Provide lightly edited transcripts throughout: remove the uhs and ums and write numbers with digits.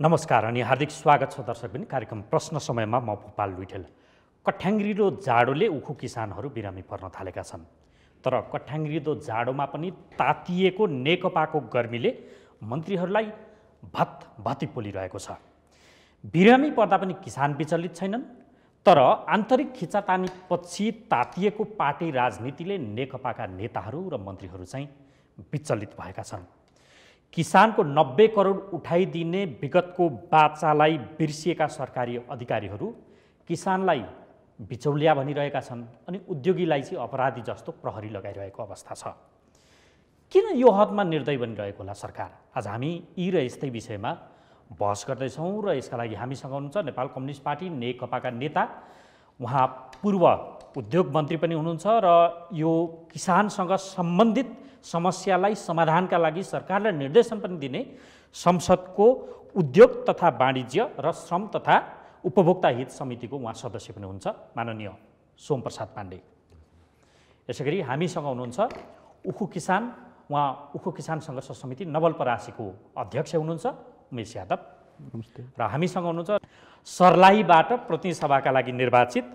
नमस्कार अनि हार्दिक स्वागत छ दर्शकबिन कार्यक्रम प्रश्न समयमा म भोपाल लुइटेल। कठ्याङ्ग्रिदो जाडोले उखु किसानहरू बिरामी पर्न थालेका छन्। तर कठ्याङ्ग्रिदो जाडोमा पनि तातिएको नेकपाको गर्मीले मन्त्रीहरूलाई भत्ती पोलिरहेको छ। बिरामी पर्दा पनि किसान विचलित छैनन्, तर आन्तरिक खिचातानीपछि तातिएको पार्टी राजनीतिले नेकपाका नेताहरू र मन्त्रीहरू चाहिँ विचलित भएका छन्। किसानको 90 करोड उठाइदिने विगतको बाचालाई बिर्सिएका सरकारी अधिकारीहरू किसानलाई बिचौलिया भनिरहेका छन् अनि उद्योगीलाई चाहिँ अपराधी जस्तो प्रहरी लगाइरहेको अवस्था छ। किन यो हदमा निर्दय बनिरहेको होला सरकार? आज हामी यी र यस्तै विषयमा बहस गर्दैछौँ र यसका लागि हामीसँग हुनुहुन्छ नेपाल कम्युनिस्ट पार्टी नेकपाका नेता, उहाँ पूर्व उद्योग मन्त्री पनि हुनुहुन्छ र यो किसानसँग सम्बन्धित समस्यालाई समाधानका लागि सरकारलाई निर्देशन पनि दिने संसदको उद्योग तथा वाणिज्य र श्रम तथा उपभोक्ता हित समितिको उहाँ सदस्य पनि हुनुहुन्छ माननीय सोमप्रसाद पाण्डे। यसैगरी हामीसँग हुनुहुन्छ उखु किसान, उहाँ उखु किसान सङ्घर्ष समिति नवलपरासीको अध्यक्ष हुनुहुन्छ उमेश यादव। नमस्ते। र हामीसँग हुनुहुन्छ सर्लाहीबाट प्रतिनिधि सभाका लागि निर्वाचित,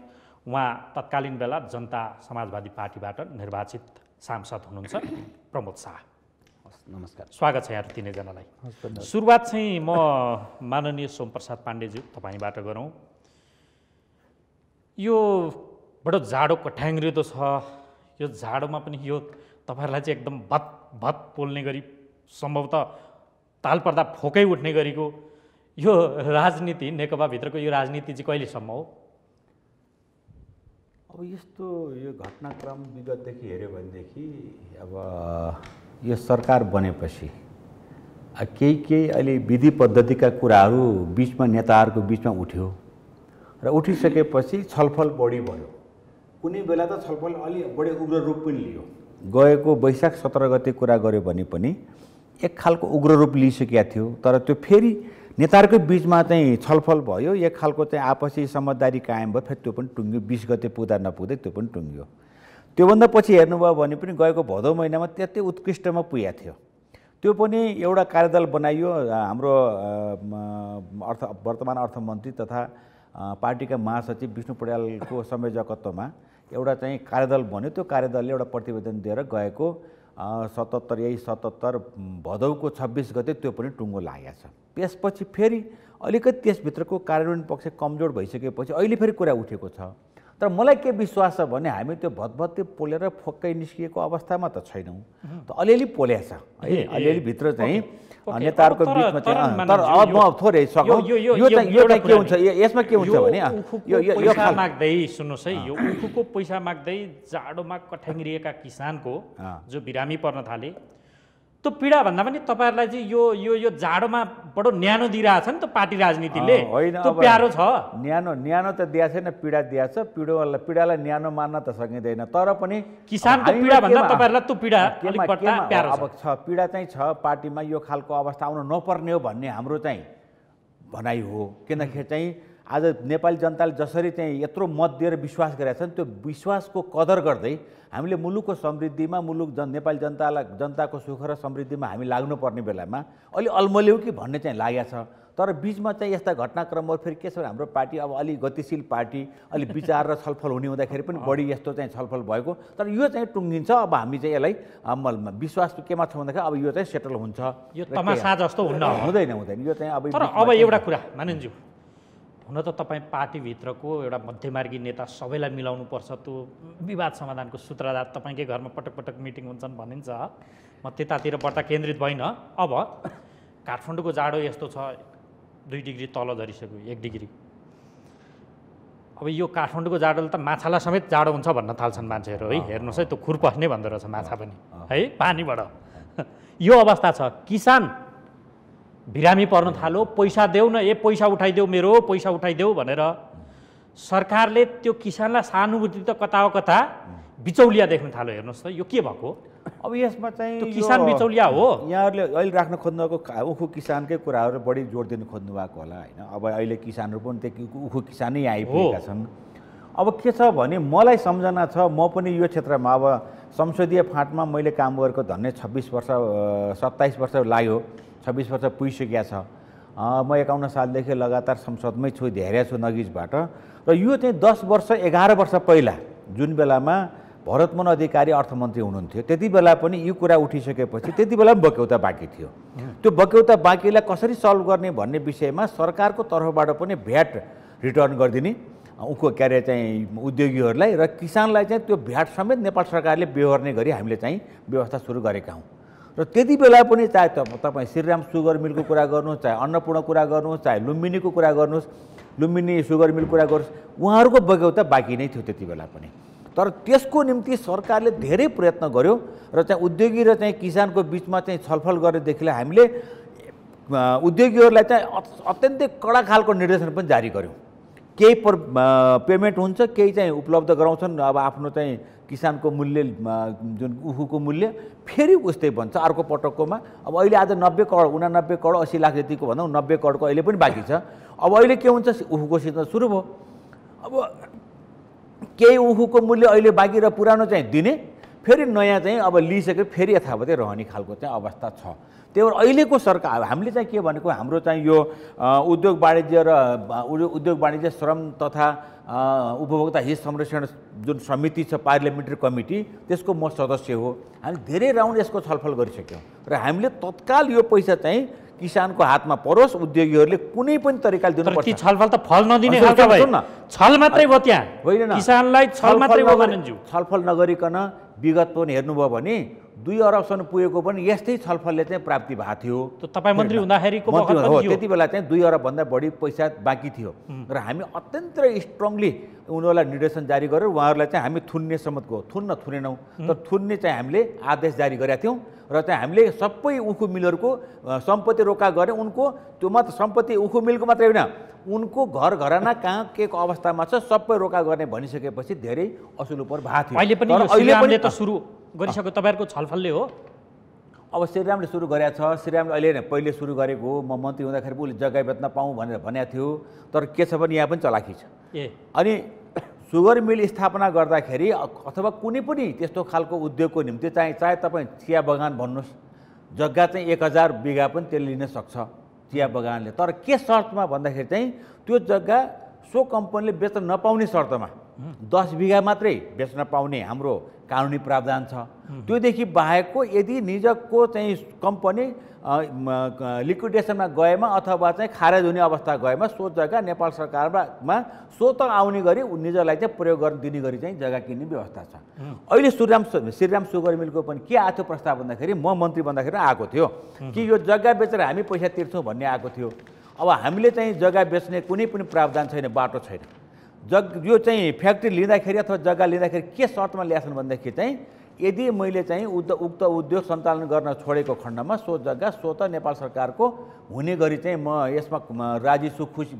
उहाँ तत्कालीन बेला जनता समाजवादी पार्टीबाट निर्वाचित सांसद हुनुहुन्छ प्रमोद शाह। नमस्कार, स्वागत छ यहाँ तीनैजनालाई। सुरुवात चाहिँ म माननीय सोमप्रसाद पाण्डेज्यू तपाईँबाट गरौँ। यो बडो जाडो कठ्याङ्ग्रिदो छ, यो जाडोमा पनि यो तपाईँहरूलाई चाहिँ एकदम भत पोल्ने गरी सम्भवतः ताल पर्दा फोकै उठ्ने गरेको यो राजनीति, नेकपाभित्रको यो राजनीति चाहिँ कहिलेसम्म हो? अब यस्तो यो घटनाक्रम विगतदेखि हेऱ्यो भनेदेखि अब यो सरकार बनेपछि केही अहिले विधि पद्धतिका कुराहरू बिचमा नेताहरूको बिचमा उठ्यो र उठिसकेपछि छलफल बढी भयो। कुनै बेला त छलफल अलि बढी उग्र रूप पनि लियो। गएको वैशाख 17 गते कुरा गऱ्यो भने पनि एक खालको उग्र रूप लिइसकेका थियो, तर त्यो फेरि नेताहरूको बिचमा चाहिँ छलफल भयो, एक खालको चाहिँ आपसी समझदारी कायम भयो, फेरि त्यो पनि टुङ्ग्यो। 20 गते पुग्दा नपुग्दै त्यो पनि टुङ्ग्यो। त्योभन्दा पछि हेर्नुभयो भने पनि गएको भदौ महिनामा त्यति उत्कृष्टमा पुगेको थियो। त्यो पनि एउटा कार्यदल बनाइयो। हाम्रो वर्तमान अर्थमन्त्री तथा पार्टीका महासचिव विष्णु पौड्यालको संयोजकत्वमा एउटा चाहिँ कार्यदल बन्यो। त्यो कार्यदलले एउटा प्रतिवेदन दिएर गएको 77 भदौको 26 गते त्यो पनि टुङ्गो लागेको छ। त्यसपछि फेरि अलिकति त्यसभित्रको कार्यान्वयन पक्ष कमजोर भइसकेपछि अहिले फेरि कुरा उठेको छ। तर मलाई के विश्वास छ भने हामी त्यो भतभत्ते पोलेर फोक्कै निस्किएको अवस्थामा त छैनौँ। त अलिअलि पोलेको छ है, अलिअलि भित्र चाहिँ नेताहरूको बिचमा चाहिँ। तर अब म थोरै सकौँ यो चाहिँ के हुन्छ, यसमा के हुन्छ भने यो माग्दै सुन्नुहोस् है, यो उखुको पैसा माग्दै जाडोमा कठ्याङ्ग्रिएका किसानको जो बिरामी पर्न थाले, त्यो पीडा भन्दा पनि तपाईँहरूलाई चाहिँ यो जाडोमा बडो न्यानो दिइरहेछ नि त पार्टी राजनीतिले। त्यो प्यारो छ। न्यानो त दिएको छैन, पीडा दिएको छ। पीडालाई न्यानो मान्न त सकिँदैन, तर पनि किसानको पीडा भन्दा तपाईँहरूलाई त्यो पीडा प्यारो अब छ। पीडा चाहिँ छ, पार्टीमा यो खालको अवस्था आउन नपर्ने हो भन्ने हाम्रो चाहिँ भनाइ हो। किनकि चाहिँ आज नेपाली जनताले जसरी चाहिँ यत्रो मत दिएर विश्वास गरेका छन्, त्यो विश्वासको कदर गर्दै हामीले मुलुकको समृद्धिमा, नेपाली जनताको सुख र समृद्धिमा हामी लाग्नुपर्ने बेलामा अलि अल्मल्यौ कि भन्ने चाहिँ लागेको छ। तर बिचमा चाहिँ यस्ता घटनाक्रमहरू फेरि के छ भने हाम्रो पार्टी अब अलि गतिशील पार्टी, अलि विचार र छलफल हुने हुँदाखेरि पनि बढी यस्तो चाहिँ छलफल भएको। तर यो चाहिँ टुङ्गिन्छ। अब हामी चाहिँ यसलाई विश्वास केमा छ भन्दाखेरि अब यो चाहिँ सेटल हुन्छ। यो तमासा जस्तो हुँदैन यो चाहिँ अब। तर अब एउटा कुरा मानिन्ज्यू, हुन त तपाईँ पार्टीभित्रको एउटा मध्यमार्गी नेता, सबैलाई मिलाउनुपर्छ, त्यो विवाद समाधानको सूत्रधार, तपाईँकै घरमा पटक पटक मिटिङ हुन्छन् भनिन्छ। म त्यतातिर बढ्ता केन्द्रित भइन। अब काठमाडौँको जाडो यस्तो छ, 2 डिग्री तल झरिसक्यो, 1 डिग्री। अब यो काठमाडौँको जाडोले त माछालाई समेत जाडो हुन्छ भन्न थाल्छन् मान्छेहरू है। हेर्नुहोस् है, त्यो खुर पस्ने भन्दो रहेछ माछा पनि है पानीबाट। यो अवस्था छ। किसान बिरामी पर्न थाल्यो, पैसा देऊ न, पैसा उठाइदेऊ, मेरो पैसा उठाइदेऊ भनेर सरकारले त्यो किसानलाई सहानुभूति त कता बिचौलिया देख्न थाल्यो। हेर्नुहोस् त यो के भएको? अब यसमा चाहिँ त्यो किसान बिचौलिया हो। यहाँहरूले अहिले राख्न खोज्नुभएको उखु किसानकै कुराहरू बढी जोड दिनु खोज्नु भएको होला होइन। अब अहिले किसानहरू पनि त्यो उखु किसानै आइपुगेका छन्। अब के छ भने मलाई सम्झना छ, म पनि यो क्षेत्रमा अब संसदीय फाँटमा मैले काम गरेको धन्य 27 वर्ष 27 वर्ष लाग्यो, 26 वर्ष पुगिसकेको छ। म 51 सालदेखि लगातार संसदमै छु, धेरै छु नगिजबाट। र यो चाहिँ 10 वर्ष 11 वर्ष पहिला जुन बेलामा भरतमोहन अधिकारी अर्थमन्त्री हुनुहुन्थ्यो, त्यति बेला पनि यो कुरा उठिसकेपछि त्यति बेला पनि बक्यौता बाँकी थियो। त्यो बक्यौता बाँकीलाई कसरी सल्भ गर्ने भन्ने विषयमा सरकारको तर्फबाट पनि भ्याट रिटर्न गरिदिने उनको के अरे चाहिँ उद्योगीहरूलाई र किसानलाई चाहिँ त्यो भ्याट समेत नेपाल सरकारले बेहोर्ने गरी हामीले चाहिँ व्यवस्था सुरु गरेका हौँ। र त्यति बेला पनि चाहे तपाईँ श्रीराम सुगर मिलको कुरा गर्नुहोस्, चाहे अन्नपूर्ण कुरा गर्नुहोस्, चाहे लुम्बिनीको कुरा गर्नुहोस्, लुम्बिनी सुगर मिल कुरा गर्नुहोस्, उहाँहरूको बक्यौता बाँकी नै थियो त्यति बेला पनि। तर त्यसको निम्ति सरकारले धेरै प्रयत्न गर्यो र चाहिँ उद्योगी र चाहिँ किसानको बिचमा चाहिँ छलफल गरेदेखिलाई हामीले उद्योगीहरूलाई चाहिँ अत्यन्तै कडा खालको निर्देशन पनि जारी गर्यौँ। केही पेमेन्ट हुन्छ, केही चाहिँ उपलब्ध गराउँछन् अब आफ्नो चाहिँ किसानको मूल्य जुन उखुको मूल्य फेरि उस्तै बन्छ अर्को पटककोमा। अब अहिले आज 90 करोड 89 करोड 80 लाख जतिको भनौँ, 90 करोडको अहिले पनि बाँकी छ। अब अहिले के हुन्छ, उखुको सिजन सुरु भयो। अब केही उखुको मूल्य अहिले बाँकी र पुरानो चाहिँ दिने, फेरि नयाँ चाहिँ अब लिइसकेर फेरि यथावतै रहने खालको चाहिँ अवस्था छ। त्यही भएर अहिलेको सरकार हामीले चाहिँ के भनेको, हाम्रो चाहिँ यो उद्योग वाणिज्य श्रम तथा उपभोक्ता हित संरक्षण जुन समिति छ, पार्लियामेन्ट्री कमिटी, त्यसको म सदस्य हो। हामी धेरै राउन्ड यसको छलफल गरिसक्यौँ र हामीले तत्काल यो पैसा चाहिँ किसानको हातमा परोस्, उद्योगीहरूले कुनै पनि तरिकाले दिनुपर्छ। तर छलफल त फल नदिने खालको भयो, छल मात्रै भयो त्यहाँ, होइन किसानलाई छल मात्रै भयो गणेशज्यू। छलफल नगरिकन विगत पनि हेर्नुभयो भने 2 अरबसम्म पुगेको पनि यस्तै छलफलले चाहिँ प्राप्ति भएको थियो। त तपाईँ मन्त्री हुँदाखेरिको मन्त्री हो, त्यति बेला चाहिँ 2 अरबभन्दा बढी पैसा बाँकी थियो र हामी अत्यन्तै स्ट्रङली उनीहरूलाई निर्देशन जारी गरेर उहाँहरूलाई चाहिँ हामी थुन्ने सम्मको थुनेनौँ, तर थुन्ने चाहिँ हामीले आदेश जारी गरेका थियौँ र चाहिँ हामीले सबै उखु मिलहरूको सम्पत्ति रोका गरे। उनको त्यो मात्र सम्पत्ति उखु मिलको मात्रै होइन, उनको घर घराना कहाँ के को अवस्थामा छ सबै रोका गर्ने भनिसकेपछि धेरै असुल उपर भएको थियो। अहिले पनि त सुरु गरिसक्यो तपाईँहरूको छलफलले हो। अब श्रीरामले सुरु गरेको छ, श्रीरामले अहिले पहिले सुरु गरेको हो। म मन्त्री हुँदाखेरि उसले जग्गा बेच्न पाऊँ भनेर भनेको थियो, तर के छ भने यहाँ पनि चलाखी छ। अनि सुगर मिल स्थापना गर्दाखेरि अथवा कुनै पनि त्यस्तो खालको उद्योगको निम्ति चाहे तपाईँ चिया बगान भन्नुहोस्, जग्गा चाहिँ 1000 बिघा पनि त्यसले लिन सक्छ चिया बगानले। तर के शर्तमा भन्दाखेरि चाहिँ त्यो जग्गा सो कम्पनीले बेच्न नपाउने शर्तमा 10 बिघा मात्रै बेच्न पाउने हाम्रो कानुनी प्रावधान छ। त्योदेखि बाहेकको यदि निजको चाहिँ कम्पनी लिक्विडेसनमा गएमा अथवा चाहिँ खारेज हुने अवस्था गएमा सो जग्गा नेपाल सरकारमा स्वत आउने गरी निजलाई चाहिँ प्रयोग गर्न दिने गरी चाहिँ जग्गा किन्ने व्यवस्था छ। अहिले श्रीराम सुगर मिलको पनि के आएको थियो प्रस्ताव भन्दाखेरि, म मन्त्री भन्दाखेरि आएको थियो कि यो जग्गा बेचेर हामी पैसा तिर्छौँ भन्ने आएको थियो। अब हामीले चाहिँ जग्गा बेच्ने कुनै पनि प्रावधान छैन, बाटो छैन। यो चाहिँ फ्याक्ट्री लिँदाखेरि अथवा जग्गा लिँदाखेरि के शर्तमा ल्याछन् भनेदेखि चाहिँ यदि मैले चाहिँ उक्त उद्योग सञ्चालन गर्न छोडेको खण्डमा सो जग्गा स्वत नेपाल सरकारको हुने गरी चाहिँ म यसमा राजी छु, खुसी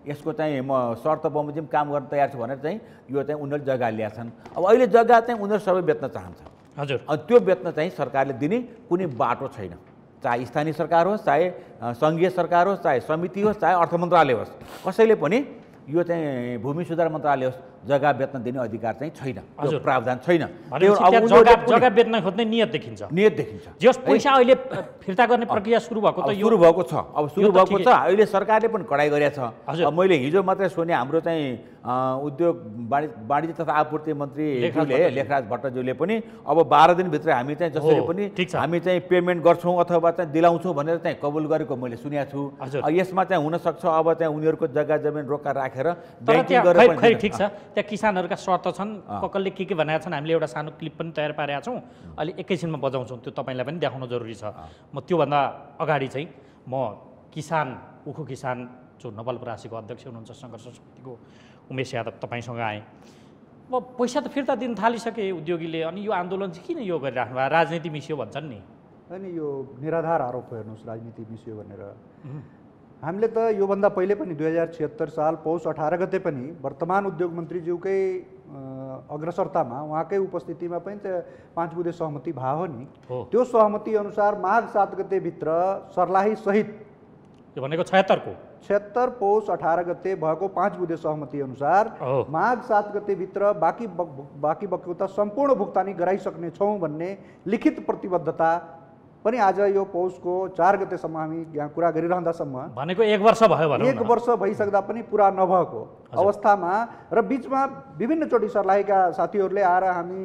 यसको चाहिँ म शर्त बमोजिम काम गर्न तयार छु भनेर चाहिँ यो चाहिँ उनीहरूले जग्गा ल्याछन्। अब अहिले जग्गा चाहिँ उनीहरू सबै बेच्न चाहन्छ। हजुर, त्यो बेच्न चाहिँ सरकारले दिने कुनै बाटो छैन। चाहे स्थानीय सरकार होस्, चाहे सङ्घीय सरकार होस्, चाहे समिति होस्, चाहे अर्थ मन्त्रालय होस्, कसैले पनि यो चाहिँ भूमि सुधार मन्त्रालय होस्, जग्गा बेच्न दिने अधिकार चाहिँ छैन, त्यो प्रावधान छैन। जग्गा बेच्न खोज्ने नियत देखिन्छ। जस पैसा अहिले फिर्ता गर्ने प्रक्रिया सुरु भएको त सुरु भएको छ। अब सुरु भएको छ, अहिले सरकारले पनि कडाइ गरेको छ। मैले हिजो मात्रै सुने हाम्रो चाहिँ उद्योग वाणिज्य तथा आपूर्ति मन्त्रीज्यूले लेखराज भट्टज्यूले पनि अब 12 दिनभित्र हामी चाहिँ जसरी पनि हामी चाहिँ पेमेन्ट गर्छौँ अथवा चाहिँ दिलाउँछौँ भनेर चाहिँ कबुल गरेको मैले सुनेको छु। यसमा चाहिँ हुनसक्छ अब चाहिँ उनीहरूको जग्गा जमिन रोका राखेर ब्याङ्किङ गरेर ठिक छ। त्यहाँ किसानहरूका शर्त छन्, कसले के भनेका छन्, हामीले एउटा सानो क्लिप पनि तयार पारेका छौँ, अलि एकैछिनमा बजाउँछौँ, त्यो तपाईँलाई पनि देखाउन जरुरी छ। म त्योभन्दा अगाडि चाहिँ म उखु किसान जो नवलपरासीको अध्यक्ष हुनुहुन्छ सङ्घर्ष शक्तिको उमेश यादव तपाईँसँग आएँ। अब पैसा त फिर्ता दिन थालिसके उद्योगीले, अनि यो आन्दोलन चाहिँ किन यो गरिराख्नु भयो, राजनीति मिसियो भन्छन् नि? अनि यो निराधार आरोप हेर्नुहोस्, राजनीति मिसियो भनेर। हामीले त योभन्दा पहिले पनि 2076 साल पौष 18 गते पनि वर्तमान उद्योग मन्त्रीज्यूकै अग्रसरतामा उहाँकै उपस्थितिमा पनि त 5 बुँदे सहमति भयो नि। त्यो सहमति अनुसार माघ 7 गतेभित्र सर्लाही सहित, यो भनेको 76 पौष 18 गते भएको 5 बुँदे सहमति अनुसार माघ 7 गतेभित्र बाँकी बक्यौता सम्पूर्ण भुक्तानी गराइसक्ने छौँ भन्ने लिखित प्रतिबद्धता पनि आज यो पौषको 4 गतेसम्म हामी यहाँ कुरा गरिरहँदासम्म भनेको 1 वर्ष भयो भनौँ 1 वर्ष भइसक्दा पनि पुरा नभएको अवस्थामा र बिचमा विभिन्नचोटि सर्लाहीका साथीहरूले आएर हामी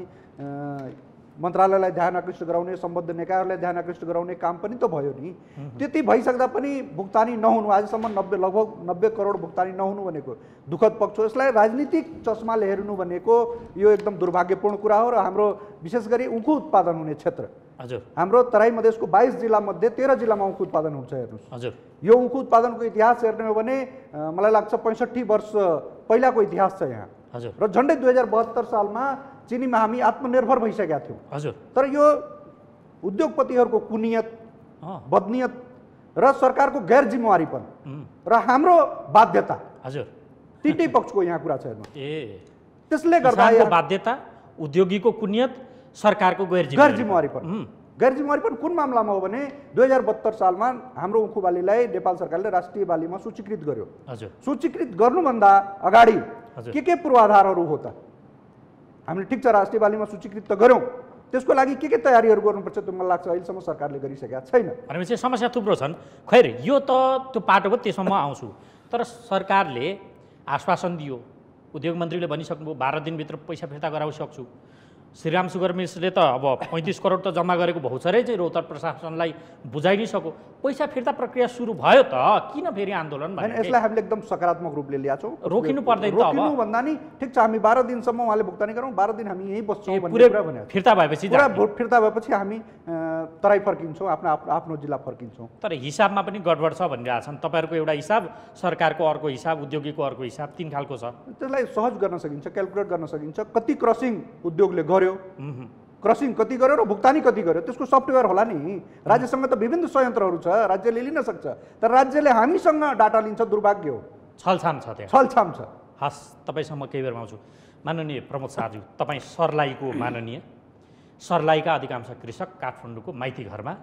मन्त्रालयलाई ध्यान आकृष्ट गराउने सम्बद्ध निकायहरूलाई ध्यान आकृष्ट गराउने काम पनि त भयो नि। त्यति भइसक्दा पनि भुक्तानी नहुनु, आजसम्म लगभग 90 करोड भुक्तानी नहुनु भनेको दुःखद पक्ष हो। यसलाई राजनीतिक चस्माले हेर्नु भनेको यो एकदम दुर्भाग्यपूर्ण कुरा हो। र हाम्रो विशेष गरी उखु उत्पादन हुने क्षेत्र, हजुर, हाम्रो तराई मधेसको 22 जिल्लामध्ये 13 जिल्लामा उखु उत्पादन हुन्छ। हेर्नुहोस्, हजुर, यो उखु उत्पादनको इतिहास हेर्ने हो भने मलाई लाग्छ 65 वर्ष पहिलाको इतिहास छ यहाँ। हजुर, र झन्डै 2072 सालमा चिनीमा हामी आत्मनिर्भर भइसकेका थियौँ। हजुर, तर यो उद्योगपतिहरूको कुनियत, बदनियत र सरकारको गैर जिम्मेवारीपन र हाम्रो बाध्यता, हजुर, तिनटै पक्षको यहाँ कुरा छ। हेर्नु, त्यसले गर्दा किसानको बाध्यता, उद्योगीको कुनियत, सरकारको गैर जिम्मेवारीपन। गैर जिम्मेवारीपन कुन मामलामा हो भने 2072 सालमा हाम्रो उखु बालीलाई नेपाल सरकारले राष्ट्रिय बालीमा सूचीकृत गर्यो। हजुर, सूचीकृत गर्नुभन्दा अगाडि के पूर्वाधारहरू हो त? हामीले ठिक छ राष्ट्रिय बालीमा सूचीकृत त गऱ्यौँ, त्यसको लागि के तयारीहरू गर्नुपर्छ त्यो मलाई लाग्छ अहिलेसम्म सरकारले गरिसकेका छैन। भनेपछि समस्या थुप्रो छन्। खैर, यो त त्यो पाटो हो, त्यसमा म आउँछु। तर सरकारले आश्वासन दियो, उद्योग मन्त्रीले भनिसक्नुभयो 12 दिनभित्र पैसा फिर्ता गराउन सक्छु। श्रीराम सुगर मिसले त अब 35 करोड त जम्मा गरेको भौचरै चाहिँ रोहतक प्रशासनलाई बुझाइ नै सक्यो। पैसा फिर्ता प्रक्रिया सुरु भयो त, किन फेरि आन्दोलन भने? यसलाई हामीले एकदम सकारात्मक रूपले लिएछौँ। रोकिनु पर्दैन त? अब रोकिनु भन्दा नि ठिक छ, हामी 12 दिनसम्म उहाँले भुक्तानी गरौँ, 12 दिन हामी यहीँ बस्छौँ भन्ने कुरा भने फिर्ता भएपछि फिर्ता भएपछि हामी तराई फर्किन्छौँ, आफ्नो जिल्ला फर्किन्छौँ। तर हिसाबमा पनि गडबड छ भनिरहेछन्। तपाईँहरूको एउटा हिसाब, सरकारको अर्को हिसाब, उद्योगीको अर्को हिसाब, 3 खालको छ। त्यसलाई सहज गर्न सकिन्छ, क्यालकुलेट गर्न सकिन्छ। कति क्रसिङ उद्योगले गर्यो, क्रसिङ कति गर्यो र भुक्तानी कति गर्यो, त्यसको सफ्टवेयर होला नि। राज्यसँग त विभिन्न संयन्त्रहरू छ, राज्यले लिन सक्छ। तर राज्यले हामीसँग डाटा लिन्छ, दुर्भाग्य हो। छलछाम छ त्यहाँ, छलछाम छ। हस्, तपाईँसम्म केही बेरमा आउँछु। माननीय प्रमोद शाहज्यू, तपाईँ सर्लाहीको माननीय, सर्लाहीका अधिकांश कृषक काठमाडौँको माइती घरमा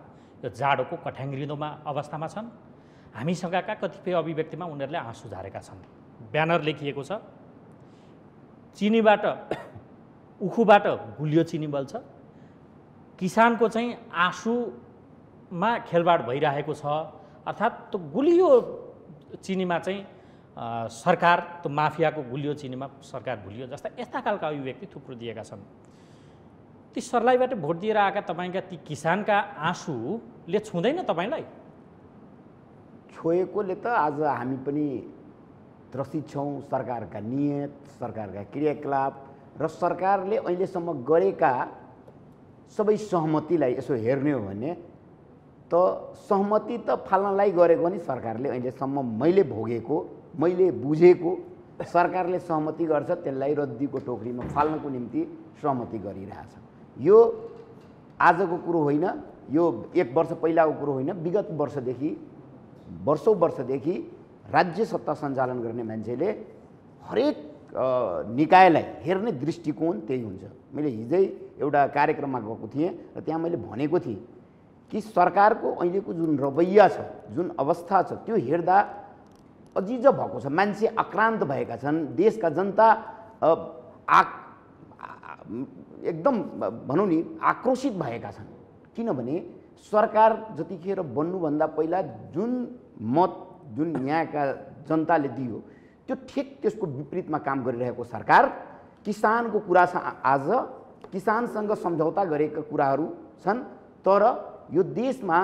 यो जाडोको कठ्याङ्ग्रिदोमा अवस्थामा छन्। हामीसँगका कतिपय अभिव्यक्तिमा उनीहरूले आँसु झारेका छन्। ब्यानर लेखिएको छ, चिनीबाट उखुबाट गुलियो चिनी बल्छ, किसानको चाहिँ आँसुमा खेलबाड भइरहेको छ। अर्थात् त्यो गुलियो चिनीमा चाहिँ सरकार, त्यो माफियाको गुलियो चिनीमा सरकार भुलियो जस्ता यस्ता खालका अभिव्यक्ति थुप्रो दिएका छन्। ती सर्लाहीबाट भोट दिएर आएका तपाईँका ती किसानका आँसुले छुँदैन तपाईँलाई? छोएकोले त आज हामी पनि त्रसित छौँ सरकारका नियत, सरकारका क्रियाकलाप र सरकारले अहिलेसम्म गरेका सबै सहमतिलाई यसो हेर्ने हो भने त सहमति त फाल्नलाई गरेको नि सरकारले अहिलेसम्म मैले भोगेको, मैले बुझेको, सरकारले सहमति गर्छ त्यसलाई रद्दीको टोकरीमा फाल्नको निम्ति सहमति गरिरहेछ। यो आजको कुरो होइन, यो 1 वर्ष पहिलाको कुरो होइन। विगत वर्षौँ वर्षदेखि राज्य सत्ता सञ्चालन गर्ने मान्छेले हरेक निकायलाई हेर्ने दृष्टिकोण त्यही हुन्छ। मैले हिजै एउटा कार्यक्रममा गएको थिएँ र त्यहाँ मैले भनेको थिएँ कि सरकारको अहिलेको जुन रवैया छ, जुन अवस्था छ, त्यो हेर्दा अजिज भएको छ। मान्छे आक्रान्त भएका छन्, देशका जनता एकदम भनौँ नि आक्रोशित भएका छन्। किनभने सरकार जतिखेर बन्नुभन्दा पहिला जुन मत, जुन यहाँका जनताले दियो, त्यो ठिक त्यसको विपरीतमा काम गरिरहेको सरकार। किसानको कुरा छ, आज किसानसँग सम्झौता गरेका कुराहरू छन्। तर यो देशमा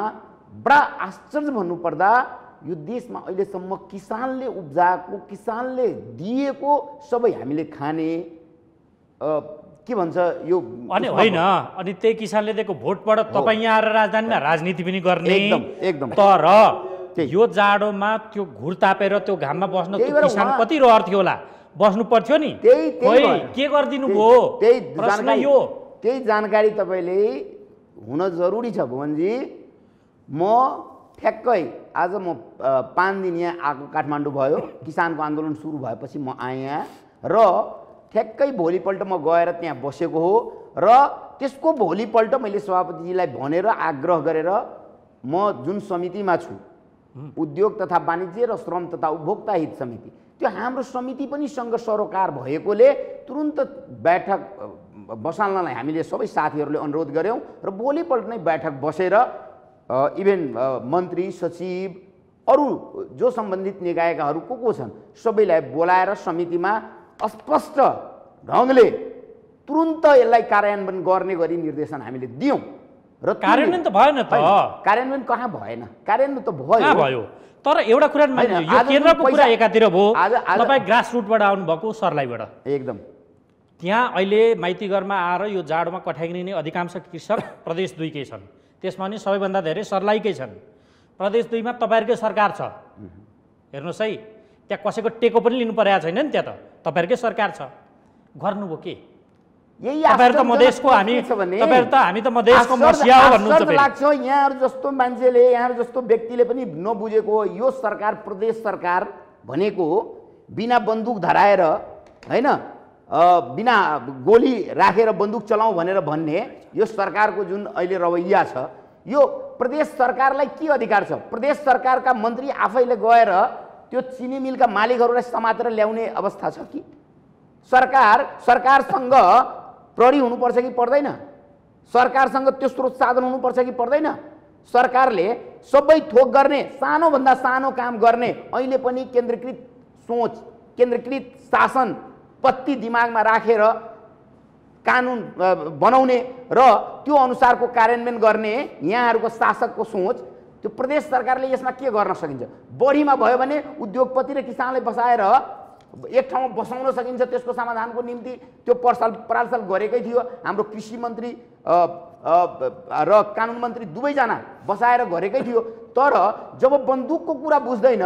बडा आश्चर्य भन्नुपर्दा यो देशमा अहिलेसम्म किसानले उब्जाएको, किसानले दिएको सबै हामीले खाने, के भन्छ यो अनि होइन, अनि त्यही किसानले दिएको भोटबाट तपाईँ यहाँ आएर राजधानीमा राजनीति पनि गर्ने। एकदम। तर यो जाडोमा त्यो घुर तापेर त्यो घाममा बस्न त्यो किसान कति रहर थियो होला, बस्नु पर्थ्यो नि। के गरिदिनु भयो? त्यही जानकारी तपाईँले हुन जरुरी छ भुवनजी। म ठ्याक्कै आज म 5 दिन यहाँ आएको, काठमाडौँ भयो, किसानको आन्दोलन सुरु भएपछि म आएँ यहाँ र ठ्याक्कै भोलिपल्ट म गएर त्यहाँ बसेको हो र त्यसको भोलिपल्ट मैले सभापतिजीलाई भनेर आग्रह गरेर म जुन समितिमा छु, उद्योग तथा वाणिज्य र श्रम तथा उपभोक्ता हित समिति, त्यो हाम्रो समिति पनि सँग सरोकार भएकोले तुरुन्त बैठक बसाल्नलाई हामीले सबै साथीहरूले अनुरोध गऱ्यौँ र भोलिपल्ट नै बैठक बसेर इभेन मन्त्री सचिव अरू जो सम्बन्धित निकायकाहरू को छन् सबैलाई बोलाएर समितिमा स्पष्ट ढङ्गले तुरुन्त यसलाई कार्यान्वयन गर्ने गरी निर्देशन हामीले दियौँ र कार्यान्वयन त भएन त कार्यान्वयन कहाँ भएन कार्यान्वयन त भयो तर एउटा कुरा मान्नु यो केन्द्रको कुरा एकातिर भयो तपाईँ ग्रासरुटबाट आउनुभएको सर्लाहीबाट एकदम त्यहाँ अहिले माइतीघरमा आएर यो जाडोमा कठ्याङ्ग्रिने अधिकांश कृषक प्रदेश 2 कै छन् त्यसमा पनि सबैभन्दा धेरै सर्लाहीकै छन् प्रदेश 2 मा तपाईँहरूकै सरकार छ हेर्नुहोस् है त्यहाँ कसैको टेको पनि लिनु परेको छैन नि त्यहाँ त तपाईँहरूकै सरकार छ गर्नुभयो के तपाईहरु त मधेसको हामी तपाईहरु त हामी त मधेसको मसिया हो भन्नुहुन्छ फेरि लाग्छ यहाँहरु जस्तो मान्छेले यहाँहरु जस्तो व्यक्तिले पनि नबुझेको यो सरकार प्रदेश सरकार भनेको बिना बन्दुक धराएर हैन बिना गोली राखेर बन्दुक चलाऊ भनेर भन्ने यो सरकारको जुन अहिले रवैया छ यो प्रदेश सरकारलाई के अधिकार छ प्रदेश सरकारका मन्त्री आफैले गएर त्यो चिनी मिलका मालिकहरूलाई समातेर ल्याउने अवस्था छ कि सरकारसँग प्रहरी हुनुपर्छ कि पर्दैन सरकारसँग त्यस्तो साधन हुनुपर्छ कि पर्दैन सरकारले सबै थोक गर्ने सानो भन्दा सानो काम गर्ने अहिले पनि केन्द्रीकृत सोच केन्द्रीकृत शासन पत्ती दिमागमा राखेर कानुन बनाउने र त्यो अनुसारको कार्यान्वयन गर्ने यहाँहरुको शासकको सोच त्यो प्रदेश सरकारले यसमा के गर्न सकिन्छ बढीमा भयो भने उद्योगपति र किसानलाई बसाएर एक ठाउँमा बसाउन सकिन्छ त्यसको समाधानको निम्ति त्यो परालसाल गरेकै थियो हाम्रो कृषि मन्त्री र कानुन मन्त्री दुवैजना बसाएर गरेकै थियो तर जब बन्दुकको कुरा बुझ्दैन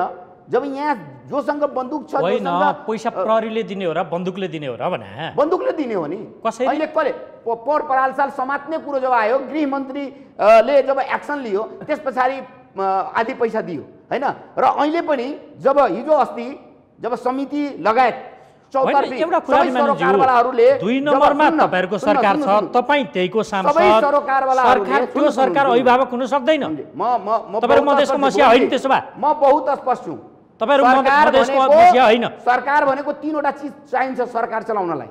जब यहाँ जोसँग बन्दुक छ होइन पैसा प्रहरीले दिने हो र बन्दुकले दिने हो र भने बन्दुकले दिने हो नि अहिले कसले परालसाल समात्ने कुरो जब आयो गृह मन्त्रीले जब एक्सन लियो त्यसपछि आधी पैसा दियो हैन र अहिले पनि जब हिजो अस्ति जब समिति लगायत चौतर्फी एउटा कुरा सरकारवालाहरूले 2 नम्बरमा तपाईहरुको सरकार छ तपाई त्यहीको सांसद सरकार त्यो सरकार अभिभावक हुन सक्दैन म तपाईहरु मधेसको मसिया हैन त्यसो भए म बहुत स्पष्ट छु तपाईहरु मधेसको मसिया हैन सरकार भनेको तीनवटा चीज चाहिन्छ सरकार चलाउनलाई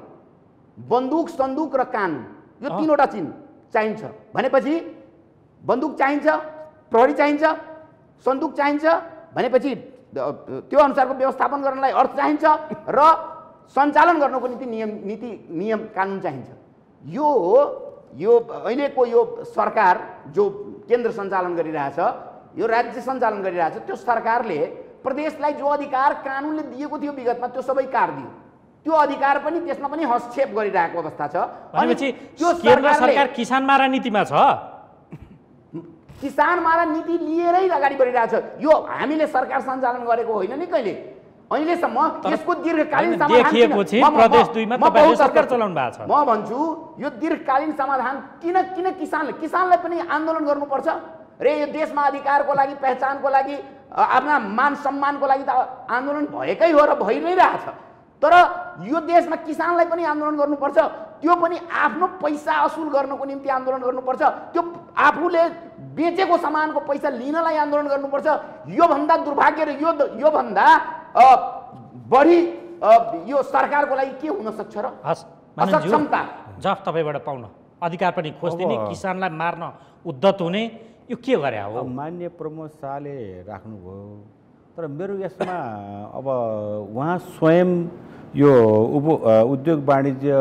बन्दुक सन्दुक र कानुन यो तीनवटा चीज चाहिन्छ भनेपछि बन्दुक चाहिन्छ प्रहरी चाहिन्छ सन्दुक चाहिन्छ भनेपछि त्यो अनुसारको व्यवस्थापन गर्नलाई अर्थ चाहिन्छ र सञ्चालन गर्नको निम्ति नियम कानुन चाहिन्छ यो अहिलेको यो सरकार जो केन्द्र सञ्चालन गरिरहेछ यो राज्य सञ्चालन गरिरहेछ त्यो सरकारले प्रदेशलाई जो अधिकार कानुनले दिएको थियो विगतमा त्यो सबै काट्दियो त्यो अधिकार पनि त्यसमा पनि हस्तक्षेप गरिरहेको अवस्था छ अनि त्यो केन्द्र सरकार किसान मारा नीतिमा छ किसान मारा नीति लिएरै अगाडि बढिरहेछ यो हामीले सरकार सञ्चालन गरेको होइन नि कहिले अहिलेसम्म यसको दीर्घकालीन समाधान देखिएको छ प्रदेश 2 मा तपाईले सरकार चलाउनु भएको छ म भन्छु यो दीर्घकालीन समाधान किन किसानलाई पनि आन्दोलन गर्नुपर्छ रे यो देशमा अधिकारको लागि पहिचानको लागि आफ्ना मान सम्मानको लागि त आन्दोलन भएकै हो र भइ नै रहेछ तर यो देशमा किसानलाई पनि आन्दोलन गर्नुपर्छ त्यो पनि आफ्नो पैसा असुल गर्नको निम्ति आन्दोलन गर्नुपर्छ त्यो आफूले बेचेको सामानको पैसा लिनलाई आन्दोलन गर्नुपर्छ यो भन्दा दुर्भाग्य र यो भन्दा बढी यो सरकारको लागि के हुन सक्छ र असक्षमता जब तपाईबाट पाउन अधिकार पनि खोज्दिने किसानलाई मार्न उद्धत हुने यो के गरे हो मान्य प्रमोद शाहले राख्नुभयो तर मेरो यसमा अब उहाँ स्वयं यो उद्योग वाणिज्य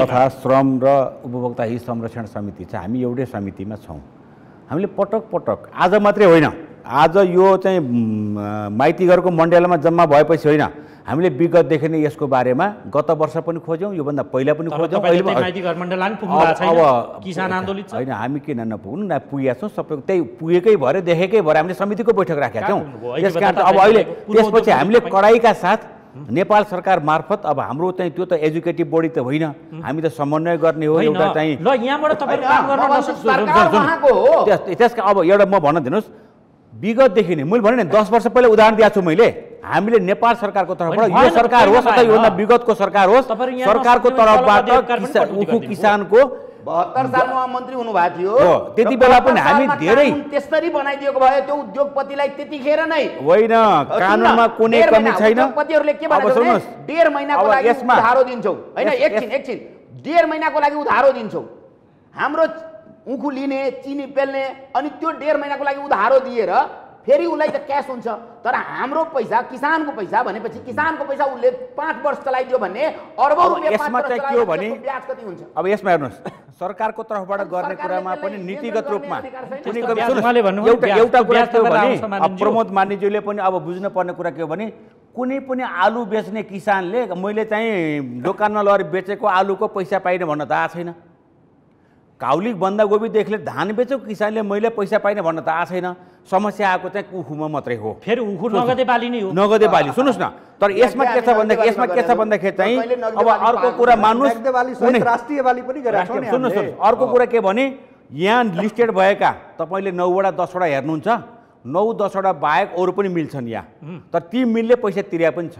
तथा श्रम र उपभोक्ता हित संरक्षण समिति छ हामी एउटै समितिमा छौँ हामीले पटक आज मात्रै होइन आज यो चाहिँ माइतीघरको मण्डलमा जम्मा भएपछि होइन हामीले विगतदेखि नै यसको बारेमा गत वर्ष पनि खोज्यौँ योभन्दा पहिला पनि खोज्यौँ किसान आन्दोलित होइन हामी किन नपुग्नु न पुगेका छौँ सबै त्यही पुगेकै भएर देखेकै भएर हामीले समितिको बैठक राखेका छौँ त्यसकारण अब अहिले त्यसपछि हामीले कडाइका साथ नेपाल सरकार मार्फत अब हाम्रो चाहिँ त्यो त एजुकेटिभ बडी त होइन हामी त समन्वय गर्ने हो एउटा चाहिँ ल यहाँबाट तपाईहरु काम गर्न त्यसका अब एउटा म भन्न दिनुहोस् विगतदेखि नै मैले भने नि 10 वर्ष पहिला उदाहरण दिएको छु मैले हामीले नेपाल सरकारको तर्फबाट यो सरकार होस् अथवा योभन्दा विगतको सरकार होस् सरकारको तर्फबाट किसानको 72 सालमा मन्त्री हुनुभएको थियो त्यति बेला पनि हामी धेरै त्यसरी बनाइदिएको भयो त्यो उद्योगपतिलाई त्यतिखेर नै होइन कानुनमा कुनै कमी छैन उद्योगपतिहरूले के भनेको 1.5 महिनाको लागि उधारो दिन्छौ हैन एकछिन 1.5 महिनाको लागि उधारो दिन्छौ हाम्रो उखु लिने चिनी पेल्ने अनि त्यो 1.5 महिनाको लागि उधारो दिएर फेरि उसलाई त क्यास हुन्छ। तर हाम्रो पैसा किसानको पैसा भनेपछि किसानको पैसा उसले 5 वर्ष चलाइदियो भने अरबौं रुपैयाँ यसमा चाहिँ के हो भने ब्याज कति हुन्छ? अब यसमा हेर्नुहोस् सरकारको तर्फबाट गर्ने कुरामा पनि नीतिगत रूपमा एउटा कुरा के हो भने प्रमोद मान्यज्यूले पनि अब बुझ्नुपर्ने कुरा के हो भने कुनै पनि आलु बेच्ने किसानले मैले चाहिँ दोकानमा लगेर बेचेको आलुको पैसा पाइने भन्न त आएको छैन। काउली बन्दागोपीदेखि धान बेचेको किसानले मैले पैसा पाइने भन्न त आएको छैन। समस्या आएको चाहिँ उखुमा मात्रै हो। फेरि उखु नगदे बाली नै हो। नगदे बाली सुन्नुहोस् न। तर यसमा के छ भन्दाखेरि चाहिँ अब अर्को कुरा मान्नुहोस् राष्ट्रिय बाली पनि गरेको छ नि। सुन्नुहोस् अर्को कुरा के भने यहाँ लिस्टेड भएका तपाईँले 9 वटा 10 वटा हेर्नुहुन्छ 9-10 वटा बाहेक अरू पनि मिल्छन् यहाँ। तर ती मिलले पैसा तिर्या पनि छ।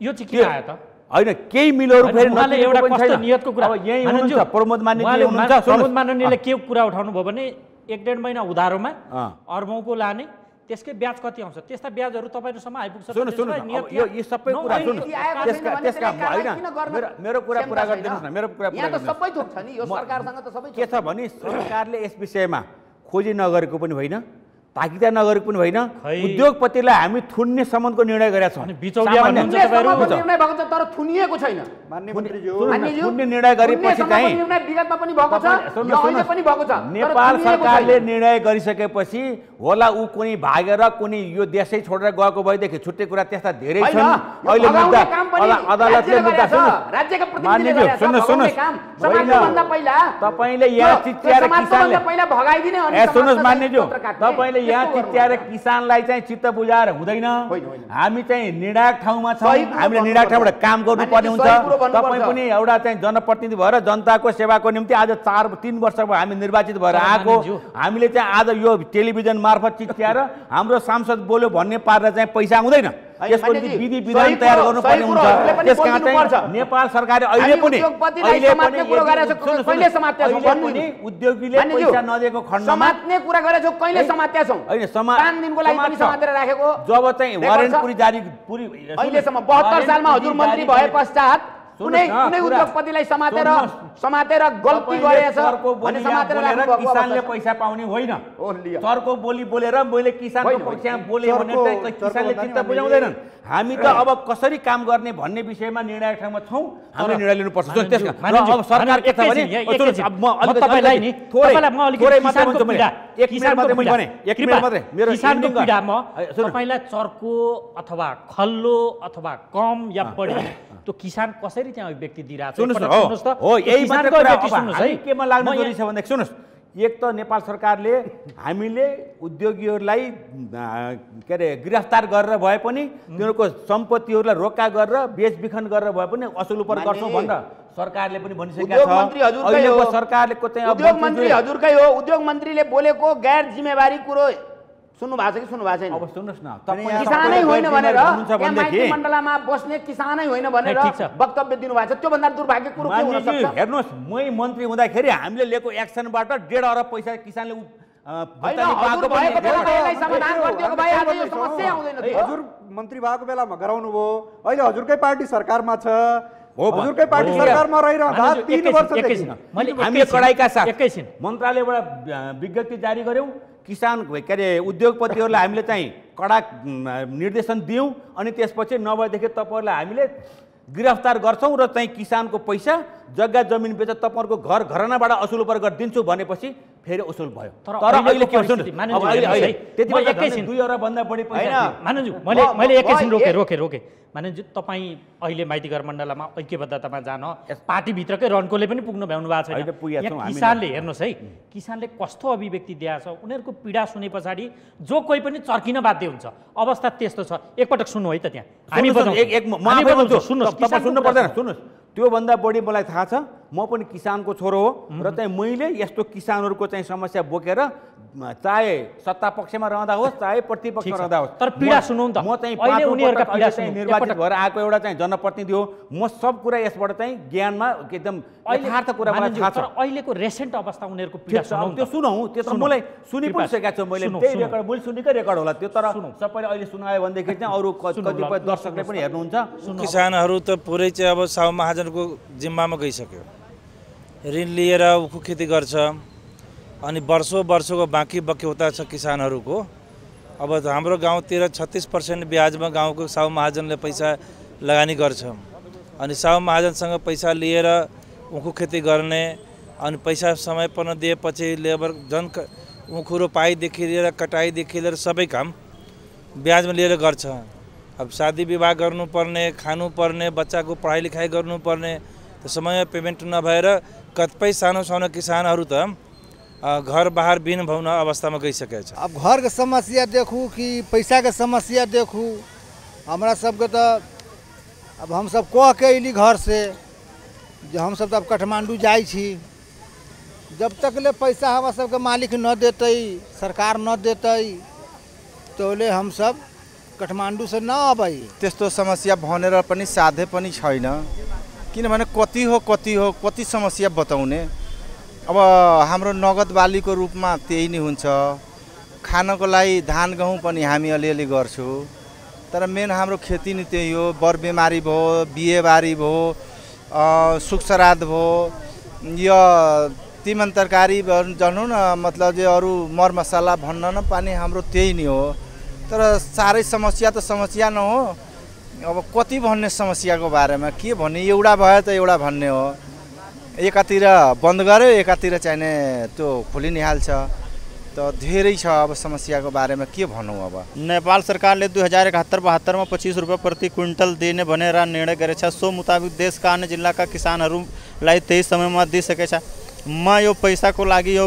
यो चाहिँ किन आयो त? होइन केही मिलहरू फेरि एउटा कस्तो नियतको कुरा अब यही हुनुहुन्छ प्रमोद मान्यज्यू हुनुहुन्छ। प्रमोद मान्यज्यूले के कुरा उठाउनु भयो भने 1.5 महिना उधारोमा अर्बौंको लाने त्यसकै ब्याज कति आउँछ त्यस्ता ब्याजहरू तपाईहरुसम्म आइपुग्छ। यो सबै कुरा त्यसका होइन मेरो कुरा पुरा गरिदिनुस् न। मेरो कुरा पुरा यहाँ त सबै थोक छ नि। यो सरकारसँग त सबै के छ भने सरकारले यस विषयमा खोजी नगरेको पनि होइन ताकिदा नगरेको पनि होइन। उद्योगपतिलाई हामी थुन्ने सम्बन्धको निर्णय गरेका छौँ। निर्णय भएको छ तर थुनिएको छैन। थुन्ने निर्णय गरेपछि चाहिँ विगतमा पनि भएको छ अहिले पनि भएको छ। नेपाल सरकारले निर्णय गरिसकेपछि होला ऊ कुनै भागेर कुनै यो देशै छोडेर गएको भएदेखि छुट्टै कुरा त्यस्ता धेरै छन्। अहिले मुद्दा अदालतले मुद्दा राज्यका प्रतिनिधिले सुन्नुहोस् समाजभन्दा पहिला तपाईले यहाँ चिच्याएर किसानले पहिला भगाइदिने अनि सुन्नुहोस् मान्यज्यू तपाईले यहाँ चिच्याएर किसानलाई चाहिँ चित्त बुझाएर हुँदैन। हामी चाहिँ निर्णायक ठाउँमा छौँ। हामीले निर्णायक ठाउँबाट काम गर्नुपर्ने हुन्छ। तपाईँ पनि एउटा चाहिँ जनप्रतिनिधि भएर जनताको सेवाको निम्ति आज 3 वर्ष भयो हामी निर्वाचित भएर आएको। हामीले चाहिँ आज यो टेलिभिजन मार्फत चिच्याएर हाम्रो सांसद बोल्यो भन्ने पारेर चाहिँ पैसा हुँदैन। यसको निम्ति विधि विधान तयार गर्नुपर्ने हुन्छ। त्यसकारण चाहिँ नेपाल सरकारले अहिले पनि उद्योगीले पैसा नदिएको खण्डमा समात्ने कुरा गरेछौ कहिले समात्या छौ? हैन 5 दिनको लागि पनि समातेर राखेको। जब चाहिँ वारेन्ट पुरी जारी पुरी अहिलेसम्म 72 सालमा हजुर मन्त्री भए पश्चात कुनै उद्योगपतिलाई समातेर गल्ती गरेछ भने समातेर राखेको किसानले पैसा पाउने होइन। सरको बोली बोलेर मैले किसानको पक्षमा बोले भने चाहिँ किसानले चित्त बुझाउँदैनन्। हामी त अब कसरी काम गर्ने भन्ने विषयमा निर्णय ठाउँमा छौँ। हामीले निर्णय लिनुपर्छ। त्यसका अब सरकार के छ भने म तपाईलाई नि तपाईलाई म अलिकति किसानको पीडा एक मिनेट मात्रै मैले भने 1 मिनेट मात्रै मेरो किसानको पीडा म तपाईलाई चर्को अथवा खल्लो अथवा कम या बढी त्यो किसान कसरी त्यहाँ अभिव्यक्ति दिइरहेछ सुन्नुहोस् त हो यही मात्र कुरा हामी केमा लाग्नु जरुरी छ भन्दा सुन्नुहोस् एक त नेपाल सरकारले हामीले उद्योगीहरूलाई के अरे गिरफ्तार गरेर भए पनि तिनीहरूको सम्पत्तिहरूलाई रोक्का गरेर बेचबिखन गरेर भए पनि असुल उपर गर्छौँ भनेर सरकारले पनि भनिसकेको छ। अहिलेको सरकारको चाहिँ उद्योग मन्त्री हजुरकै हो। उद्योग मन्त्रीले बोलेको गैर जिम्मेवारी कुरो सुन्नु भएको छ कि सुन्नु भएको छैन? अब सुन्नुहोस् न किसानै होइन भनेर मण्डलमा बस्ने किसानै होइन भनेर वक्तव्य दिनुभएको छ। त्योभन्दा दुर्भाग्य कुरो के हुन सक्छ? हेर्नुहोस् मै मन्त्री हुँदाखेरि हामीले लिएको एक्सनबाट 1.5 अरब पैसा किसानले हजुर मन्त्री भएको बेलामा गराउनु भयो। अहिले हजुरकै पार्टी सरकारमा छ। हजुरकै पार्टी सरकारमा रहिरहँदा 3 वर्षदेखि हामीले कडाइका साथ मन्त्रालयबाट विज्ञप्ति जारी गर्यौं। किसान के अरे उद्योगपतिहरूलाई हामीले चाहिँ कडा निर्देशन दियौँ। अनि त्यसपछि नभएदेखि तपाईँहरूलाई हामीले गिरफ्तार गर्छौँ र चाहिँ किसानको पैसा जग्गा जमिन बेचेर तपाईँहरूको घर घरनाबाट असुल उपर गरिदिन्छु भनेपछि फेरि असुल भयो। तर अहिले के हुन्छ अब अहिले त्यति बेला 2 अरब भन्दा बढी पैसा मानन्जु मैले एकैछिन रोके मानन्जु तपाईँ अहिले माइतीघर मण्डलमा ऐक्यबद्धतामा जान पार्टीभित्रकै रन्कोले पनि पुग्नु भ्याउनु भएको छैन। किसानले हेर्नुहोस् है किसानले कस्तो अभिव्यक्ति दिएको छ। उनीहरूको पीडा सुने पछाडि जो कोही पनि चर्किन बाध्य हुन्छ। अवस्था त्यस्तो छ। एकपटक सुन्नु है त त्यहाँ हामी सुन्नु पर्दैन। सुन्नुहोस् त्योभन्दा बढी मलाई थाहा छ। म पनि किसानको छोरो हो र चाहिँ मैले यस्तो किसानहरूको चाहिँ समस्या बोकेर चाहे सत्ता पक्षमा रहँदा होस् चाहे प्रतिपक्षमा रहँदा होस् तर पीडा सुनौ त। म चाहिँ निर्वाचित भएर आएको एउटा चाहिँ जनप्रतिनिधि हो। म सब कुरा यसबाट चाहिँ ज्ञानमा एकदम यथार्थ कुरा मलाई थाहा छ। अहिलेको रेसेन्ट अवस्था उनीहरूको पीडा सुनौ त्यो सुनौ त्यो त मलाई सुनि पनि सकेको छु। मैले त्यही रेकर्ड मैले सुनेकै रेकर्ड होला त्यो। तर सबैले अहिले सुनायो भनेदेखि चाहिँ अरू कतिपय दर्शकले पनि हेर्नुहुन्छ। किसानहरू त पुरै चाहिँ अब साहु महाजनको जिम्मामा गइसक्यो। ऋण लिएर उखु खेती गर्छ। अनि वर्षों बाँकी बक्यौता छ किसानहरूको। अब हाम्रो गाउँतिर 36% ब्याजमा गाउँको साहु महाजनले पैसा लगानी गर्छ अनि साहु महाजनसँग पैसा लिएर उखु खेती गर्ने अनि पैसा समय पर नदिएपछि लेबर उखु रोपाइदेखि लिएर कटाइदेखि लिएर सबै काम ब्याजमा लिएर गर्छ। अब शादी विवाह गर्नुपर्ने, खानुपर्ने, बच्चाको पढाइ लेखाइ गर्नुपर्ने, त समयमा पेमेन्ट नभएर कतिपय सानो सानो किसानहरू त घर बाहर बिन भउन अवस्थामा गइसकेको छ। अब घर के समस्या देखू कि पैसा के समस्या देखू, हमरा सबके तो अब हम सब कह के अली घर से जो हम सब तो अब काठमांडू जाई छी, जब तक ले पैसा हमरा सबके मालिक न देते, सरकार न देते, तो ले हम सब काठमांडू से न अबै। त्यस्तो समस्या भनेर पनि साधे पनि छैन, किनभने कति समस्या बताउने। अब हाम्रो नगद बालीको रूपमा त्यही नै हुन्छ। खानको लागि धान गहुँ पनि हामी अलिअलि गर्छौँ, तर मेन हाम्रो खेती नै त्यही हो। बर बिमारी भयो, बिहेबारी भयो, सुख श्राद्ध भयो, यो तिमन तरकारी जानु न, मतलब जे अरू मरमसाला भन्न नपाने हाम्रो त्यही नै हो। तर साह्रै समस्या त समस्या न हो। अब कति भन्ने समस्याको बारेमा के भन्ने, एउटा भयो त एउटा भन्ने हो। एकातिर बन्द गर्यो, एकातिर चाहिने त्यो खोलि नै हाल्छ, त धेरै छ। अब समस्याको बारेमा के भनौँ। अब नेपाल सरकारले 2071-72 में 25 रुपये प्रति क्विंटल दिने भनेर निर्णय गरेको छ। सो मुताबिक देशका अन्य जिल्लाका किसानहरूलाई त्यही समयमा दिइसकेछ। म यो पैसाको लागि यो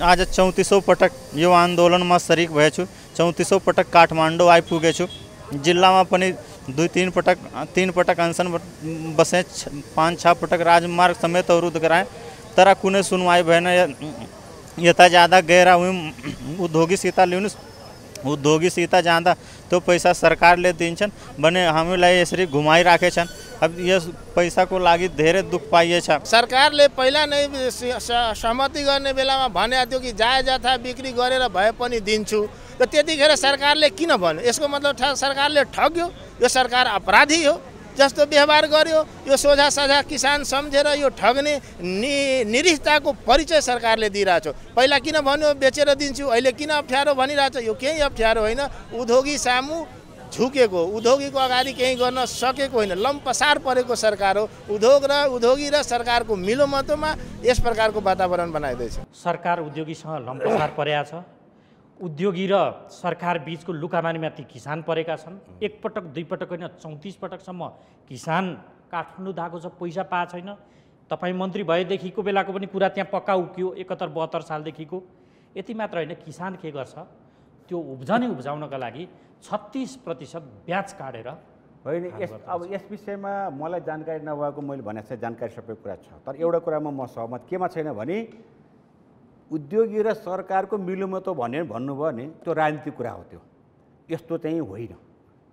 आज 34औं पटक यो आन्दोलनमा सरिक भएछु। 34औं पटक काठमाडौँ आइपुगेछु। जिल्लामा पनि 2-3 पटक 3 पटक अनसन बसे, 5-6 पटक राजमार्ग समेत अवरुद्ध गराए, तर कुनै सुनवाई भएन। यता जाँदा गएर उद्योगी सीता ल्याउनुस्, उद्योगी सीता जाँदा त्यो पैसा सरकारले दिन्छन् भने हामीलाई यसरी घुमाइराखेछन्। अब यस पैसाको लागि धेरै दुख पाइएछ। सरकारले पहिला नै सहमति गर्ने बेलामा भने थियो कि जायजथा बिक्री गरेर भए पनि दिन्छु, र त्यतिखेर सरकारले किन भन्यो? यसको मतलब सरकारले ठग्यो, यो सरकार अपराधी हो जस्तो व्यवहार गर्यो। यो सोझा साझा किसान सम्झेर यो ठग्ने निरीहताको परिचय सरकारले दिइरहेछ। पहिला किन भन्यो बेचेर दिन्छु, अहिले किन अप्ठ्यारो भनिरहेछ? यो केही अप्ठ्यारो होइन, उद्योगी सामु झुकेको, उद्योगीको अगाडि केही गर्न सकेको होइन, लम्पसार परेको सरकार हो। उद्योग र उद्योगी र सरकारको मिलोमतोमा यस प्रकारको वातावरण बनाइदैछ। सरकार उद्योगीसँग लम्पसार परेको छ। उद्योगी र सरकार बीचको लुकामानीमा ती किसान परेका छन्। एक पटक दुई पटक होइन, 34 पटकसम्म किसान काठमाडौँ धाएको छ, पैसा पाएको छैन। तपाईँ मन्त्री भएदेखिको बेलाको पनि कुरा त्यहाँ पक्का उक्यो 71-72 सालदेखिको। यति मात्र होइन, किसान के गर्छ, त्यो उब्जाउनका लागि 36% ब्याज काटेर होइन। अब यस विषयमा मलाई जानकारी नभएको, मैले भने चाहिँ जानकारी सबै कुरा छ, तर एउटा कुरामा म सहमत केमा छैन भने उद्योगी र सरकारको मिलोमतो भन्नुभयो भने त्यो राजनीतिक कुरा हो। त्यो यस्तो चाहिँ होइन,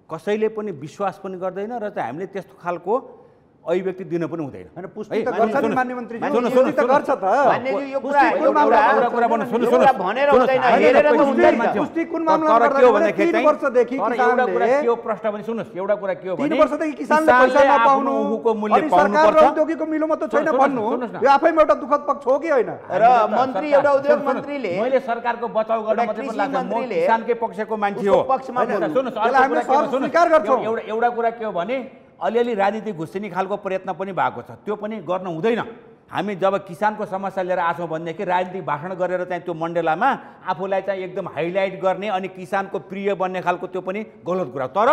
कसैले पनि विश्वास पनि गर्दैन र चाहिँ हामीले त्यस्तो खालको अभिव्यक्ति दिन पनि हुँदैन। हैन, पुष्टि त गर्छ नि मान्य मन्त्री जी, सुन्नुहोस्, त गर्छ त। मान्यजी यो कुरा एउटा कुरा भन्नु, सुन्नुहोस्, भनेर हुँदैन, हेरेर त हुँदैन। पुष्टि कुन मामला गर्दा 3 वर्षदेखि एउटा कुरा किसानले के हो प्रश्न भने सुन्नुहोस्, एउटा कुरा के हो भने 3 वर्षदेखि किसानले पैसा नपाउनु, उखुको मूल्य अनि पाउनु सरकार र पर्छ। उद्योगीको मिलोमतो छैन भन्नु, यो आफैमा एउटा दुःखद पक्ष हो कि होइन? र मन्त्री एउटा उद्योग मन्त्रीले मैले सरकारको बचाउ गर्न मात्रै पनि लाग्छ, म किसानकै पक्षको मान्छे हो। पक्षमा सुन्नुहोस्, त्यसलाई हामीले स्वीकार गर्छौँ। एउटा कुरा के हो भने अलिअलि राजनीतिक घुस्सिने खालको प्रयत्न पनि भएको छ, त्यो पनि गर्न हुँदैन। हामी जब किसानको समस्या लिएर आछौँ भनेदेखि राजनीतिक भाषण गरेर चाहिँ त्यो मण्डलामा आफूलाई चाहिँ एकदम हाइलाइट गर्ने अनि किसानको प्रिय बन्ने खालको त्यो पनि गलत कुरा। तर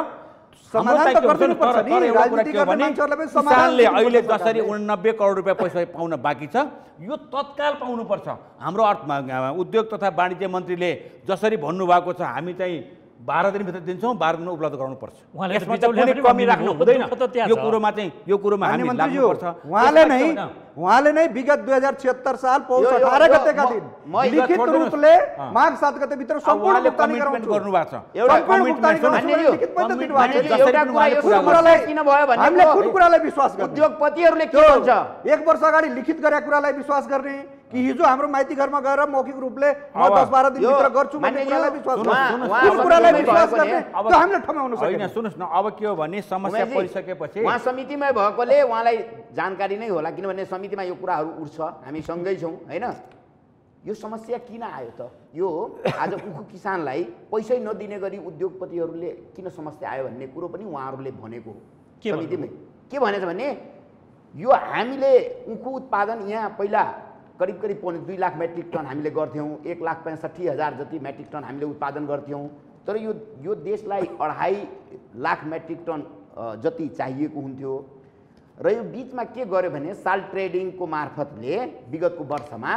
समाधान त गर्नुपर्छ नि, राजनीति गर्ने मान्छेहरूलाई पनि समाधान किसानले अहिले दिनुपर्छ जसरी 89 करोड रुपियाँ पैसा पाउन बाँकी छ, यो तत्काल पाउनुपर्छ। हाम्रो उद्योग तथा वाणिज्य मन्त्रीले जसरी भन्नुभएको छ, हामी चाहिँ 12 दिनभित्र दिन्छौँ, 12 दिन उपलब्ध गराउनुपर्छ। उहाँले यसमा चाहिँ कुनै कमी राख्नु हुँदैन। यो कुरोमा चाहिँ हामी लाग्नुपर्छ। उहाँले नै विगत 2076 साल पौष 18 गतेका दिन लिखित रूपले माघ 7 गते भित्र सम्पूर्ण भुक्तानी गराउँछु गर्नुभएको छ। एउटा कमिटमेन्ट लिखित पनि दिनु भएको छ। एउटा कुरा यो किन भयो भने हामीले कुन कुरालाई विश्वास गर्ने? उद्योगपतिहरूले के भन्छ? 1 वर्ष अगाडि लिखित गरेका कुरालाई विश्वास गर्ने कि हिजो हाम्रो माइती घरमा गएर मौखिक रूपले म 10-12 दिन भित्र गर्छु भन्ने कुरालाई विश्वास गर्ने? कुन कुरालाई विश्वास गर्ने? त्यो हामीले ठमाउन सक्दैन। हैन, सुन्नुस् न, अब के हो भने समस्या परिसकेपछि उहाँ समितिमै भएकोले उहाँलाई जानकारी नै होला, किनभने समितिमा यो कुराहरू उठ्छ, हामी सँगै छौँ हैन। यो समस्या किन आयो त? यो आज उखु किसानलाई पैसै नदिने गरी उद्योगपतिहरूले किन समस्या आयो भन्ने कुरो पनि उहाँहरूले भनेको हो समितिमै। के भनेछ भने यो हामीले उखु उत्पादन यहाँ पहिला करिब 2 लाख मेट्रिक टन हामीले गर्थ्यौँ, 1,65,000 जति मेट्रिक टन हामीले उत्पादन गर्थ्यौँ। तर यो देशलाई 2.5 लाख मेट्रिक टन जति चाहिएको हुन्थ्यो र यो बिचमा के गर्यो भने साल्ट ट्रेडिङको मार्फतले विगतको वर्षमा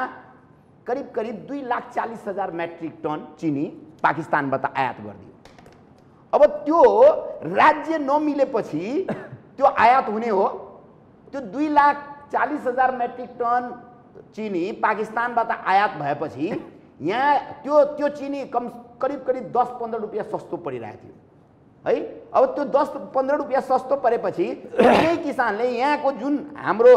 करिब 2,40,000 मेट्रिक टन चिनी पाकिस्तानबाट आयात गरिदियो। अब त्यो राज्य नमिलेपछि त्यो आयात हुने हो। त्यो 2,40,000 मेट्रिक टन चिनी पाकिस्तानबाट आयात भएपछि यहाँ त्यो चिनी करिब 10-15 रुपियाँ सस्तो परिरहेको थियो है। अब त्यो 10-15 रुपियाँ सस्तो परेपछि केही किसानले यहाँको जुन हाम्रो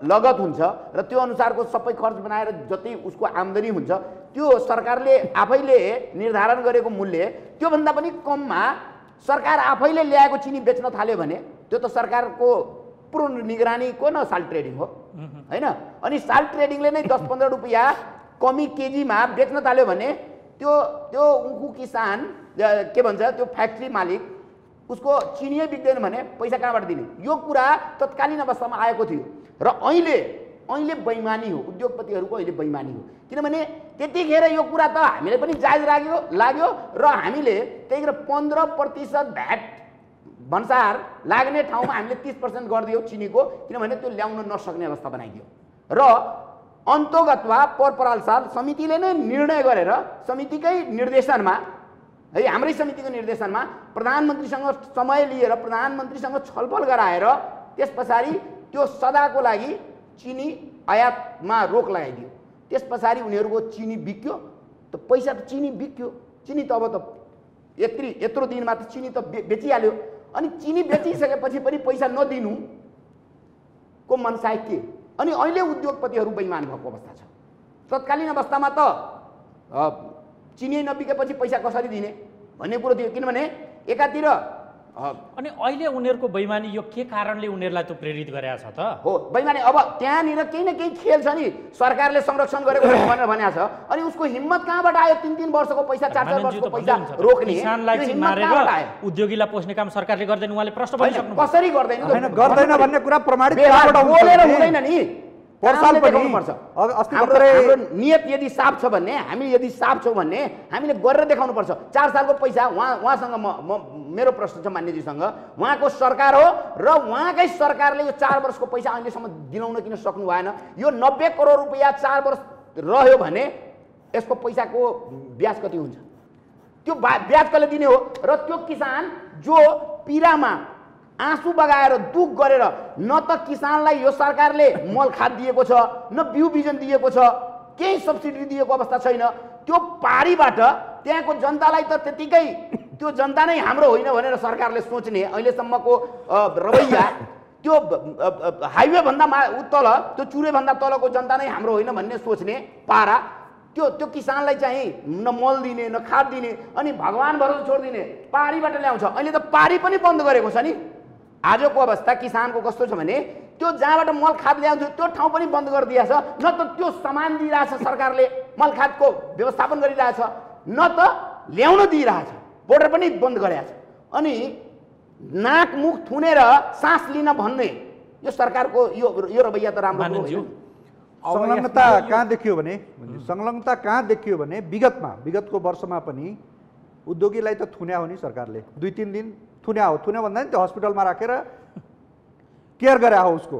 लगत हुन्छ र त्यो अनुसारको सबै खर्च बनाएर जति उसको आम्दानी हुन्छ त्यो सरकारले आफैले निर्धारण गरेको मूल्य त्योभन्दा पनि कममा सरकार आफैले ल्याएको चिनी बेच्न थाल्यो भने त्यो त सरकारको पूर्ण निगरानीको न साल्ट ट्रेडिङ हो हैन। अनि साल्ट ट्रेडिङले नै 10-15 रुपियाँ कमी केजीमा बेच्न थाल्यो भने त्यो उखु किसान के भन्छ त्यो फ्याक्ट्री मालिक उसको चिनियै बिक्दैन भने पैसा कहाँबाट दिने? यो कुरा तत्कालीन अवस्थामा आएको थियो र अहिले बेइमानी हो, उद्योगपतिहरूको अहिले बेइमानी हो। किनभने त्यतिखेर यो कुरा त हामीले पनि जायज लाग्यो र हामीले त्यतिखेर 15% भ्याट भन्सार लाग्ने ठाउँमा हामीले 30% गरिदियो चिनीको, किनभने त्यो ल्याउन नसक्ने अवस्था बनाइदियो। र अन्तोगतवा पर साल समितिले नै निर्णय गरेर समितिकै निर्देशनमा है, हाम्रै समितिको निर्देशनमा प्रधानमन्त्रीसँग समय लिएर प्रधानमन्त्रीसँग छलफल गराएर त्यस पछाडि त्यो सदाको लागि चिनी आयातमा रोक लगाइदियो। त्यस पछाडि उनीहरूको चिनी बिक्यो, त पैसा त चिनी बिक्यो, चिनी त अब त यत्रो दिनमा त चिनी त बेचिहाल्यो। अनि चिनी बेचिसकेपछि पनि पैसा नदिनु को मनसाय के? अनि अहिले उद्योगपतिहरू बेइमान भएको अवस्था छ। तत्कालीन अवस्थामा त चिनी नबिकेपछि पैसा कसरी दिने भन्ने कुरो थियो। किनभने एकातिर अनि अहिले उनीहरूको बेइमानी यो के कारणले उनीहरूलाई त्यो प्रेरित गरेको छ त? हो बेइमानी। अब त्यहाँनिर केही न केही खेल छ नि, सरकारले संरक्षण गरेको भनेर भनेको छ। अनि उसको हिम्मत कहाँबाट आयो? 3-3 वर्षको पैसा 4-4 वर्षको पैसा रोक्ने? किसानलाई चाहिँ मारेर उद्योगीलाई पोस्ने काम सरकारले गर्दैन उहाँले प्रश्न गरिसक्नु। कसरी गर्दैन? गर्दैन भन्ने कुरा प्रमाणित बोलेर हुँदैन नि। पर्साल पनि हाम्रो नियत यदि साफ छ भन्ने, हामी यदि साफ छौँ भन्ने हामीले गरेर देखाउनु पर्छ। 4 सालको पैसा उहाँसँग मेरो प्रश्न छ मान्यजीसँग, उहाँको सरकार हो र उहाँकै सरकारले यो 4 वर्षको पैसा अहिलेसम्म दिलाउन किन सक्नु भएन? यो 90 करोड रुपियाँ 4 वर्ष रह्यो भने यसको पैसाको ब्याज कति हुन्छ? त्यो ब्याज कसले दिने हो? र त्यो किसान जो पीडामा आँसु बगाएर दुख गरेर न त किसानलाई यो सरकारले मल खाद दिएको छ, न बिउ बिजन दिएको छ, केही सब्सिडी दिएको अवस्था छैन। त्यो पारीबाट त्यहाँको जनतालाई त त्यतिकै त्यो जनता नै हाम्रो होइन भनेर सरकारले सोच्ने अहिलेसम्मको रवैया, त्यो हाइवे भन्दा तल त्यो चुरे भन्दा तलको जनता नै हाम्रो होइन भन्ने सोच्ने पारा, त्यो किसानलाई चाहिँ न मल दिने न खाद दिने अनि भगवान भरोसा छोडिदिने, पारीबाट ल्याउँछ। अहिले त पारी पनि बन्द गरेको छ नि। आजको अवस्था किसानको कस्तो छ भने त्यो जहाँबाट मल खाद ल्याउँथ्यो त्यो ठाउँ पनि बन्द गरिदिएको छ। न त त्यो सामान दिइरहेछ सरकारले, मल खादको व्यवस्थापन गरिरहेछ, न त ल्याउन दिइरहेछ, बोर्डर पनि बन्द गरेको छ। अनि नाक मुख थुनेर सास लिन भन्ने यो सरकारको यो रवैया त राम्रो होइन। संलग्नता कहाँ देखियो भने विगतको वर्षमा पनि उद्योगीलाई त थुन्या हो नि सरकारले। 2-3 दिन थुन्या भन्दा नि त्यो हस्पिटलमा राखेर केयर गरे हो उसको,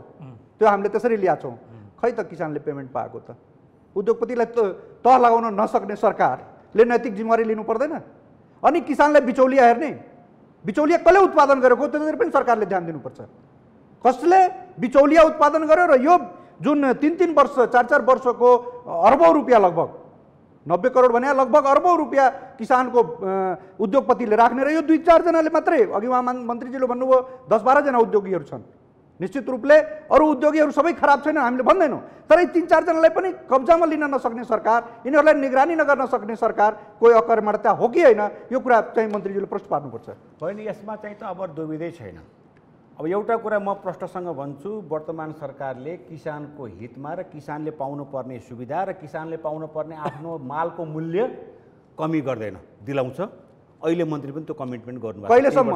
त्यो हामीले त्यसरी ल्याएको छौँ। खै त किसानले पेमेन्ट पाएको त? उद्योगपतिलाई तह लगाउन नसक्ने सरकारले नैतिक जिम्मेवारी लिनु पर्दैन? अनि किसानलाई बिचौलिया हेर्ने, बिचौलिया कसले उत्पादन गरेको त्योतिर पनि सरकारले ध्यान दिनुपर्छ। कसले बिचौलिया उत्पादन गर्यो र यो जुन 3-3 वर्ष 4-4 वर्षको अर्बौं रुपियाँ लगभग 90 करोड भने लगभग अर्बौं रुपियाँ किसानको उद्योगपतिले राख्ने र यो 2-4 जनाले मात्रै, अघि उहाँ मन्त्रीजीले भन्नुभयो 10-12 जना उद्योगीहरू छन्। निश्चित रूपले अरू उद्योगीहरू सबै खराब छैनन् हामीले भन्दैनौँ, तर यी 3-4 जनालाई पनि कब्जामा लिन नसक्ने सरकार, यिनीहरूलाई निगरानी नगर्न सक्ने सरकार कोही अकर्मण्यता हो कि होइन, यो कुरा चाहिँ मन्त्रीजीले प्रश्न पार्नुपर्छ। होइन, यसमा चाहिँ त अब दुविधै छैन। अब अब एउटा कुरा म प्रश्नसँग भन्छु, वर्तमान सरकारले किसानको हितमा र किसानले पाउनुपर्ने सुविधा र किसानले पाउनुपर्ने आफ्नो मालको मूल्य कमी गर्दैन, दिलाउँछ। अहिले मन्त्री पनि त्यो कमिटमेन्ट गर्नुभएको छ। कहिलेसम्म?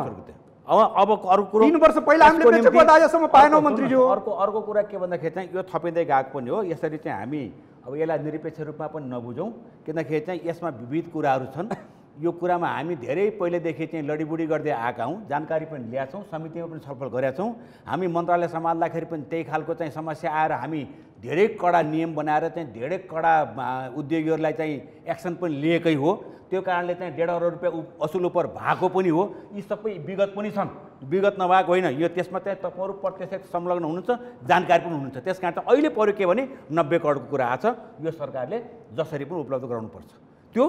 अब अरू कुरो 3 वर्ष पहिला हामीले बेचेको आजसम्म पाएनौँ मन्त्रीज्यू। अर्को कुरा के भन्दाखेरि चाहिँ यो थपिँदै गएको पनि हो। यसरी चाहिँ हामी अब यसलाई निरपेक्ष रूपमा पनि नबुझौँ, किनकि चाहिँ यसमा विविध कुराहरू छन्। यो कुरामा हामी धेरै पहिलेदेखि चाहिँ लडीबुडी गर्दै आएका हौँ, जानकारी पनि ल्याएका छौँ, समितिमा पनि छलफल गरेका छौँ। हामी मन्त्रालय सम्हाल्दाखेरि पनि त्यही खालको चाहिँ समस्या आएर हामी धेरै कडा नियम बनाएर चाहिँ धेरै कडा उद्योगीहरूलाई चाहिँ एक्सन पनि लिएकै हो। त्यो कारणले चाहिँ 1.5 करोड रुपियाँ असुल उपर भएको पनि हो। यी सबै विगत पनि छन्, विगत नभएको होइन। यो त्यसमा चाहिँ तपाईँहरू प्रत्यक्ष संलग्न हुनुहुन्छ, जानकारी पनि हुनुहुन्छ। त्यस कारण चाहिँ अहिले पऱ्यो के भने 90 करोडको कुरा आछ। यो सरकारले जसरी पनि उपलब्ध गराउनुपर्छ, त्यो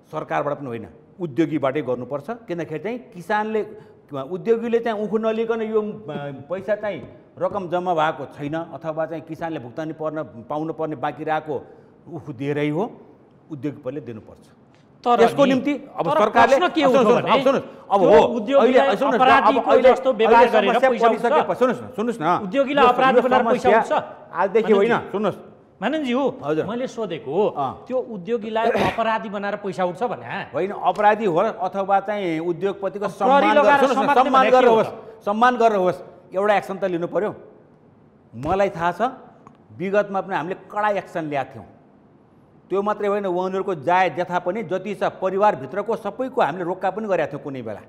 सरकारबाट पनि होइन, उद्योगीबाटै गर्नुपर्छ। किनखेरि चाहिँ किसानले उद्योगीले चाहिँ उखु नलिकन यो पैसा चाहिँ रकम जम्मा भएको छैन अथवा चाहिँ किसानले भुक्तानी पाउनुपर्ने बाँकी रहेको उखु दिएरै हो, उद्योगीले दिनुपर्छ। त्यसको निम्ति अब सरकारले अब हो सुन्नुहोस् न, उद्योगीलाई अपराधी बनाएर पैसा हुन्छ आजदेखि होइन। सुन्नुहोस् माननज्यू, मैले सोधेको त्यो उद्योगीलाई अपराधी बनाएर पैसा उठ्छ भने होइन, अपराधी हो अथवा चाहिँ उद्योगपतिको सम्मान गरेर होस्, एउटा एक्सन त लिनु पर्यो। मलाई थाहा छ विगतमा पनि हामीले कडा एक्सन ल्याएको थियौँ। त्यो मात्रै होइन, उनीहरूको जायज जथा पनि जति छ परिवारभित्रको सबैको हामीले रोक्का पनि गरेका थियौँ कुनै बेला।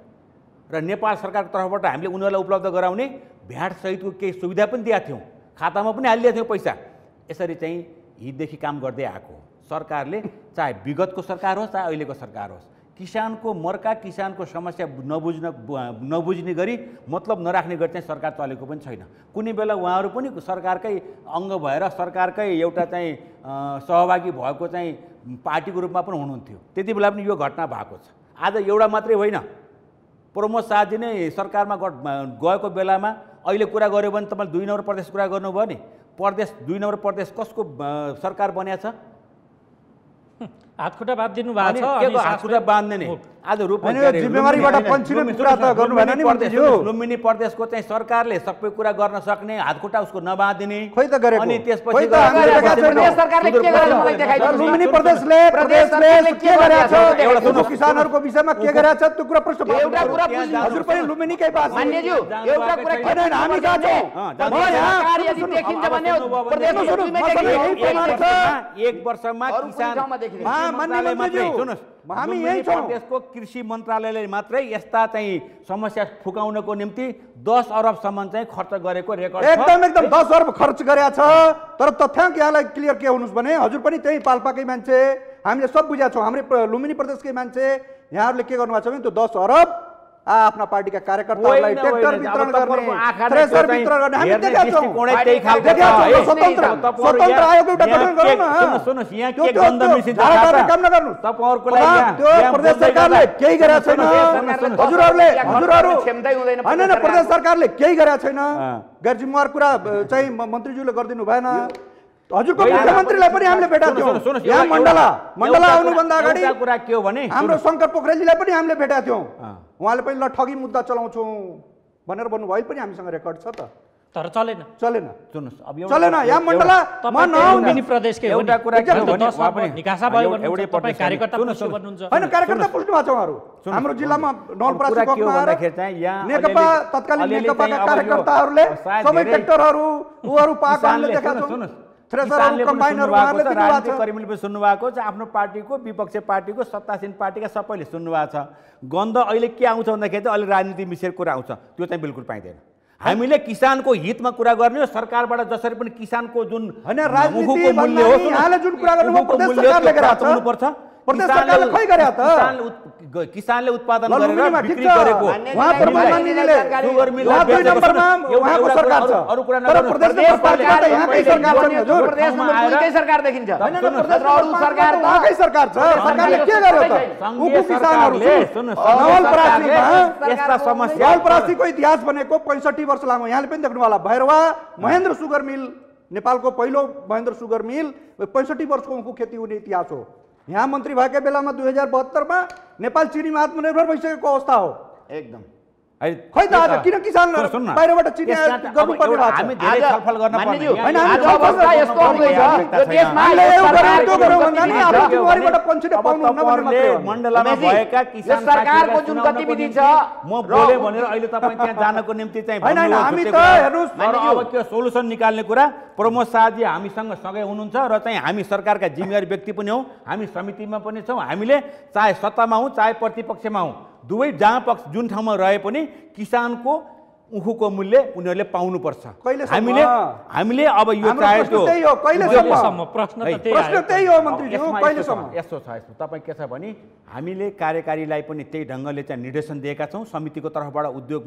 र नेपाल सरकारको तर्फबाट हामीले उनीहरूलाई उपलब्ध गराउने भ्याट सहितको केही सुविधा पनि दिएका थियौँ, खातामा पनि हालिदिएको थियौँ पैसा। यसरी चाहिँ हिजोदेखि काम गर्दै आएको हो सरकारले, चाहे विगतको सरकार होस् चाहे अहिलेको सरकार होस्। किसानको मर्का, किसानको समस्या नबुझ्ने गरी मतलब नराख्ने गरी चाहिँ सरकार चलेको पनि छैन। कुनै बेला उहाँहरू पनि सरकारकै अङ्ग भएर सरकारकै एउटा चाहिँ सहभागी भएको चाहिँ पार्टीको रूपमा पनि हुनुहुन्थ्यो। त्यति बेला पनि यो घटना भएको छ। आज एउटा मात्रै होइन, प्रमोद शाहजी नै सरकारमा गएको बेलामा अहिले कुरा गऱ्यो भने तपाईँले 2 नम्बर प्रदेश कुरा गर्नुभयो नि, प्रदेश 2 नम्बर प्रदेश कसको सरकार बनिएको छ? हातखुट्टा बाँधिदिनु भएको छ। हातखुट्टा बाँध्ने नि आज जिम्मेवारीबाट पन्छिने कुरा त गर्नु भएन नि मन्त्रीज्यू। लुम्बिनी प्रदेशको चाहिँ सरकारले सबै कुरा गर्न सक्ने, हातखुट्टा उसको नबाँधिने खोइ त गरेको। अनि त्यसपछि सरकारले के गरेको मलाई देखाइदिनु। लुम्बिनी प्रदेशले के गरेको छ, एउटा किसानहरूको विषयमा के गरेको छ त्यो कुरा प्रश्न एउटा कुरा हजुर पनि लुम्बिनीकै पास मान्यज्यू एउटा कुरा हैन, हामी कहाँ छौँ? म यहाँ यदि देखिन्छ भने प्रदेशमा एक वर्षमा किसान मान्य मन्त्रीज्यू हामी यही छौँ। त्यसको कृषि मन्त्रालयले मात्रै यस्ता चाहिँ समस्या फुकाउनको निम्ति 10 अरबसम्म चाहिँ खर्च गरेको रेकर्ड छ। एकदम 10 अर्ब खर्च गरेको छ। तर तथ्याङ्क यहाँलाई क्लियर के हुनुहोस् भने हजुर पनि त्यही पाल्पाकै मान्छे, हामीले सब बुझाएको छौँ। हाम्रो लुम्बिनी प्रदेशकै मान्छे, यहाँहरूले के गर्नुभएको छ भने त्यो 10 अरब आफ्ना पार्टीका कार्यकर्ताहरूलाई ट्र्याक्टर वितरण गर्ने, थ्रेसर वितरण गर्ने हामी देखाएको छौँ। स्वतन्त्र आयोग एउटा गठन गरौँ न। सुन्नुहोस्, यहाँ के गन्ध मिसिन्छ काम नगर्नु। तपाईहरुको लागि त्यो प्रदेश सरकारले केही गरेको छैन। हजुरहरु हैन, प्रदेश सरकारले केही गरेको छैन। गैर जिम्मेवार कुरा चाहिँ मन्त्रीज्यूले गरिदिनु भएन। हजुरको मुख्यमन्त्रीलाई पनि हामीले भेटेका थियौँ। यहाँ मण्डला आउनुभन्दा अगाडि कुरा के हो भने हाम्रो शङ्कर पोखरेलजीलाई पनि हामीले भेटेका थियौँ। उहाँले पनि ल ठगी मुद्दा चलाउँछौँ भनेर भन्नुभयो, अहिले पनि हामीसँग रेकर्ड छ त। तर चलेन। सुन्नुहोस्, अब चलेन। यहाँ मण्डला लुम्बिनी प्रदेशकै एउटा कुरा के हो भने निकासा भयो भन्नुहुन्छ, तपाईँ कार्यकर्ता भन्नुहुन्छ। हैन, कार्यकर्ता पुष्टि भएको छ उहाँहरू। हाम्रो जिल्लामा नवलपरासी नेकपा तत्कालीन नेकपाका कार्यकर्ताहरूले सबै ट्र्याक्टरहरू उहरू पाएको हामीले देखाएको छौँ। कर्मीले पनि सुन्नुभएको छ, आफ्नो पार्टीको विपक्ष पार्टीको सत्तासीन पार्टीका सबैले सुन्नुभएको छ। गन्ध अहिले के आउँछ भन्दाखेरि चाहिँ अहिले राजनीति मिसेर कुरा आउँछ, त्यो चाहिँ बिल्कुल पाइँदैन। हामीले किसानको हितमा कुरा गर्ने हो। सरकारबाट जसरी पनि किसानको जुन राजनीति मूल्य हो, यहाँले जुन कुरा गर्नुभयो प्रदेश सरकारले गरेको पर्छ। प्रदेश सरकारले खै गरे त? किसानले उत्पादन गरेर बिक्री गरेको उहाँ प्रधानमन्त्रीले सुगर मिल उहाँको सरकार छ। अरु कुरा तर प्रदेश सरकार त यहाँकै सरकार छ नि हजुर। प्रदेशमा दुईकै सरकार देखिन्छ। अरु सरकार त उहाँकै सरकार छ। सरकारले के गर्यो त? उको किसानहरुले नवलपरासीमा यस्ता समस्या, नवलपरासीको इतिहास भनेको 65 वर्ष लामो। यहाँले पनि देख्नु होला, भैरवा महेन्द्र सुगर मिल नेपालको पहिलो महेन्द्र सुगर मिल 65 वर्षको उनको खेती हुने इतिहास हो। यहाँ मन्त्री भएकै बेलामा 2072 मा नेपाल चिनीमा आत्मनिर्भर भइसकेको अवस्था हो। एकदम खै त आज किन किसान बाहिरबाट चिने गर्नुपर्ने भएको छ? हामी धेरै छलफल गर्न पर्ने हैन आज अवस्था यस्तो हुँदैछ यो देशमा मण्डलमा भएका किसान सरकारको जुन गतिविधि छ म बोले भनेर अहिले तपाईँ त्यहाँ जानको निम्ति चाहिँ हामी त हेर्नुस् अब के सोलुसन निकाल्ने कुरा प्रमोद शाहजी हामीसँग सँगै हुनुहुन्छ र चाहिँ हामी सरकारका जिम्मेवारी व्यक्ति पनि हौँ, हामी समितिमा पनि छौँ। हामीले चाहे सत्तामा हौँ चाहे प्रतिपक्षमा हौँ, दुवै जहाँ पक्ष जुन ठाउँमा रहे पनि किसानको उखुको मूल्य उनीहरूले पाउनुपर्छ। हामीले अब यो चाहे त्यो यस्तो छ तपाईँ के छ भने हामीले कार्यकारीलाई पनि त्यही ढङ्गले चाहिँ निर्देशन दिएका छौँ। समितिको तर्फबाट उद्योग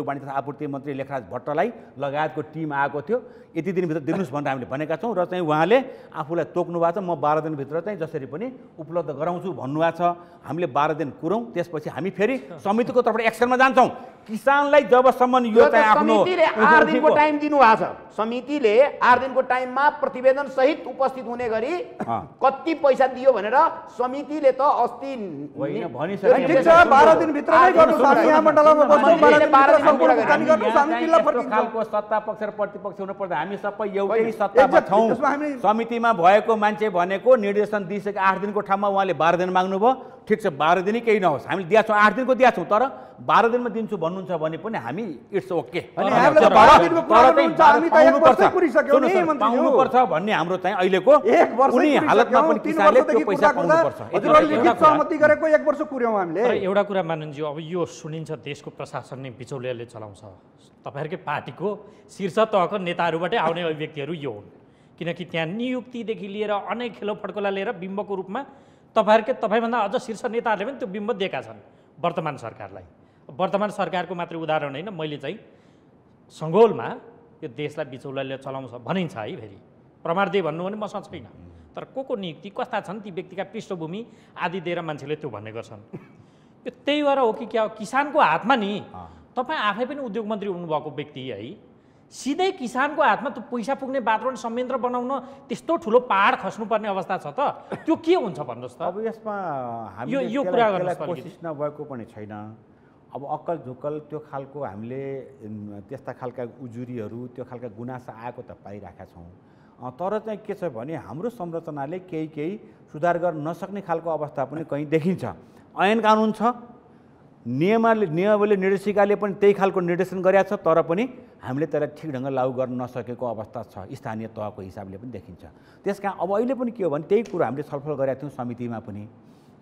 वाणिज्य तथा आपूर्ति मन्त्री लेखराज भट्टलाई लगायतको टिम आएको थियो, यति दिनभित्र दिनुहोस् भनेर हामीले भनेका छौँ र चाहिँ उहाँले आफूलाई तोक्नु भएको छ। म 12 दिनभित्र चाहिँ जसरी पनि उपलब्ध गराउँछु भन्नुभएको छ। हामीले 12 दिन कुरौँ, त्यसपछि हामी फेरि समितिको तर्फबाट एक्सनमा जान्छौँ। किसानलाई जबसम्म यो चाहिँ आफ्नो 8 दिनको टाइम दिनु भएको छ, समितिले 8 दिनको टाइममा प्रतिवेदन सहित उपस्थित हुने गरी कति पैसा दियो भनेर समितिले त अस्ति ठीक छ 12 दिन भित्र नै गर्नुस्। हामी यहाँ मण्डलमा बस्छौँ, 12 दिन भित्र सम्पूर्ण भुक्तानी गर्नुस्। हामी जिल्ला खालको सत्ता पक्ष र प्रतिपक्ष हुनु पर्दा हामी सबै एउटै सत्तामा छौँ। समितिमा भएको मान्छे भनेको निर्देशन दिइसके 8 दिनको ठाउँमा उहाँले 12 दिन माग्नुभयो। ठिक छ 12 दिनै केही नहोस्, हामीले दिएको छौँ, 8 दिनको दिएको छौँ, तर 12 दिनमा दिन्छु भन्नुहुन्छ भने पनि हामी इट्स ओके। पाउनुपर्छ भन्ने हाम्रो चाहिँ अहिलेको कुनै हालतमा पनि किसानले त्यो पैसा पाउनुपर्छ। सहमति गरेको 1 वर्ष पुर्याउँ हामीले। एउटा कुरा माननज्यू, अब यो सुनिन्छ देशको प्रशासन नै बिचौलियाले चलाउँछ, तपाईँहरूकै पार्टीको शीर्ष तहको नेताहरूबाटै आउने अभिव्यक्तिहरू यो हुन्, किनकि त्यहाँ नियुक्तिदेखि लिएर अनेक खेलो फड्कोला लिएर बिम्बको रूपमा तपाईँभन्दा अझ शीर्ष नेताहरूले पनि त्यो बिम्ब दिएका छन् वर्तमान सरकारलाई। वर्तमान सरकारको मात्रै उदाहरण होइन, मैले चाहिँ सङ्घोलमा यो देशलाई बिचौलियाले चलाउँछ भनिन्छ है, फेरि प्रमाण दिए भन्नु भने मसँग छैन, तर को नियुक्ति कस्ता छन् ती व्यक्तिका पृष्ठभूमि आदि दिएर मान्छेले त्यो भन्ने गर्छन्। यो त्यही भएर हो कि क्या हो, किसानको हातमा नि तपाईँ आफै पनि उद्योग मन्त्री हुनुभएको व्यक्ति है, सिधै किसानको हातमा त्यो पैसा पुग्ने वातावरण संयन्त्र बनाउन त्यस्तो ठुलो पहाड खस्नुपर्ने अवस्था छ त त्यो के हुन्छ भन्नुहोस् त। अब यसमा हामी यो कुरा गर्न कोसिस नभएको पनि छैन। अब अक्कल झुक्कल त्यो खालको हामीले त्यस्ता खालका उजुरीहरू त्यो खालका गुनासा आएको त पाइरहेका छौँ, तर चाहिँ के छ भने हाम्रो संरचनाले केही सुधार गर्न नसक्ने खालको अवस्था पनि कहीँ देखिन्छ। ऐन कानुन छ, नियमावली निर्देशिकाले पनि त्यही खालको निर्देशन गरेका छ, तर पनि हामीले त्यसलाई ठिक ढङ्गले लागू गर्न नसकेको अवस्था छ स्थानीय तहको हिसाबले पनि देखिन्छ। त्यसकारण अब अहिले पनि के हो भने त्यही कुरो हामीले छलफल गरेका थियौँ समितिमा पनि,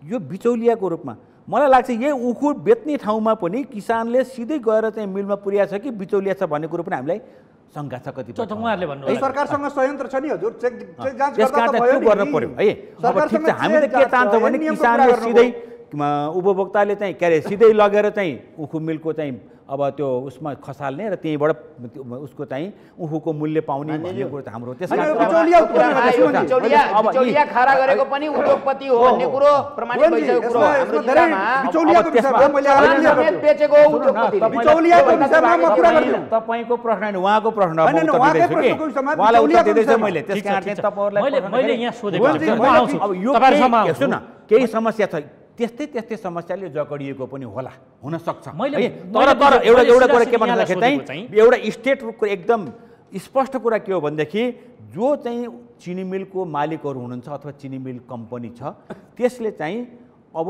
यो बिचौलियाको रूपमा मलाई लाग्छ यही उखु बेच्ने ठाउँमा पनि किसानले सिधै गएर चाहिँ मिलमा पुर्याएको छ कि बिचौलिया छ भन्ने कुरो पनि हामीलाई शङ्का छ। कति उहाँहरूले भन्नु सरकारसँग संयन्त्र छ नि हजुर, चेक जाँच त्यो गर्न पर्यो है। अब ठिक छ, हामीले के चाहन्छौँ भने किसानले सिधै उपभोक्ताले चाहिँ के अरे सिधै लगेर चाहिँ उखु मिलको चाहिँ अब त्यो उसमा खसाल्ने र त्यहीँबाट उसको चाहिँ उखुको मूल्य पाउने भन्ने कुरो त हाम्रो बिचौलिया खारा गरेको पनि उद्योगपति हो भन्ने कुरो प्रमाणित भइसकेको कुरो हाम्रो जिल्लामा बेचेको उद्योगपति। तपाईँको प्रश्न होइन उहाँको प्रश्न उहाँलाई उत्तर दिँदैछु मैले, त्यस कारण चाहिँ तपाईँहरूलाई अब यो सुन केही समस्या छ, त्यस्तै समस्याले जकडिएको पनि होला, हुनसक्छ। तर एउटा कुरा के भन्दाखेरि चाहिँ एउटा स्टेटको एकदम स्पष्ट कुरा के हो भनेदेखि जो चाहिँ चिनी मिलको मालिकहरू हुनुहुन्छ अथवा चिनी मिल कम्पनी छ त्यसले चाहिँ अब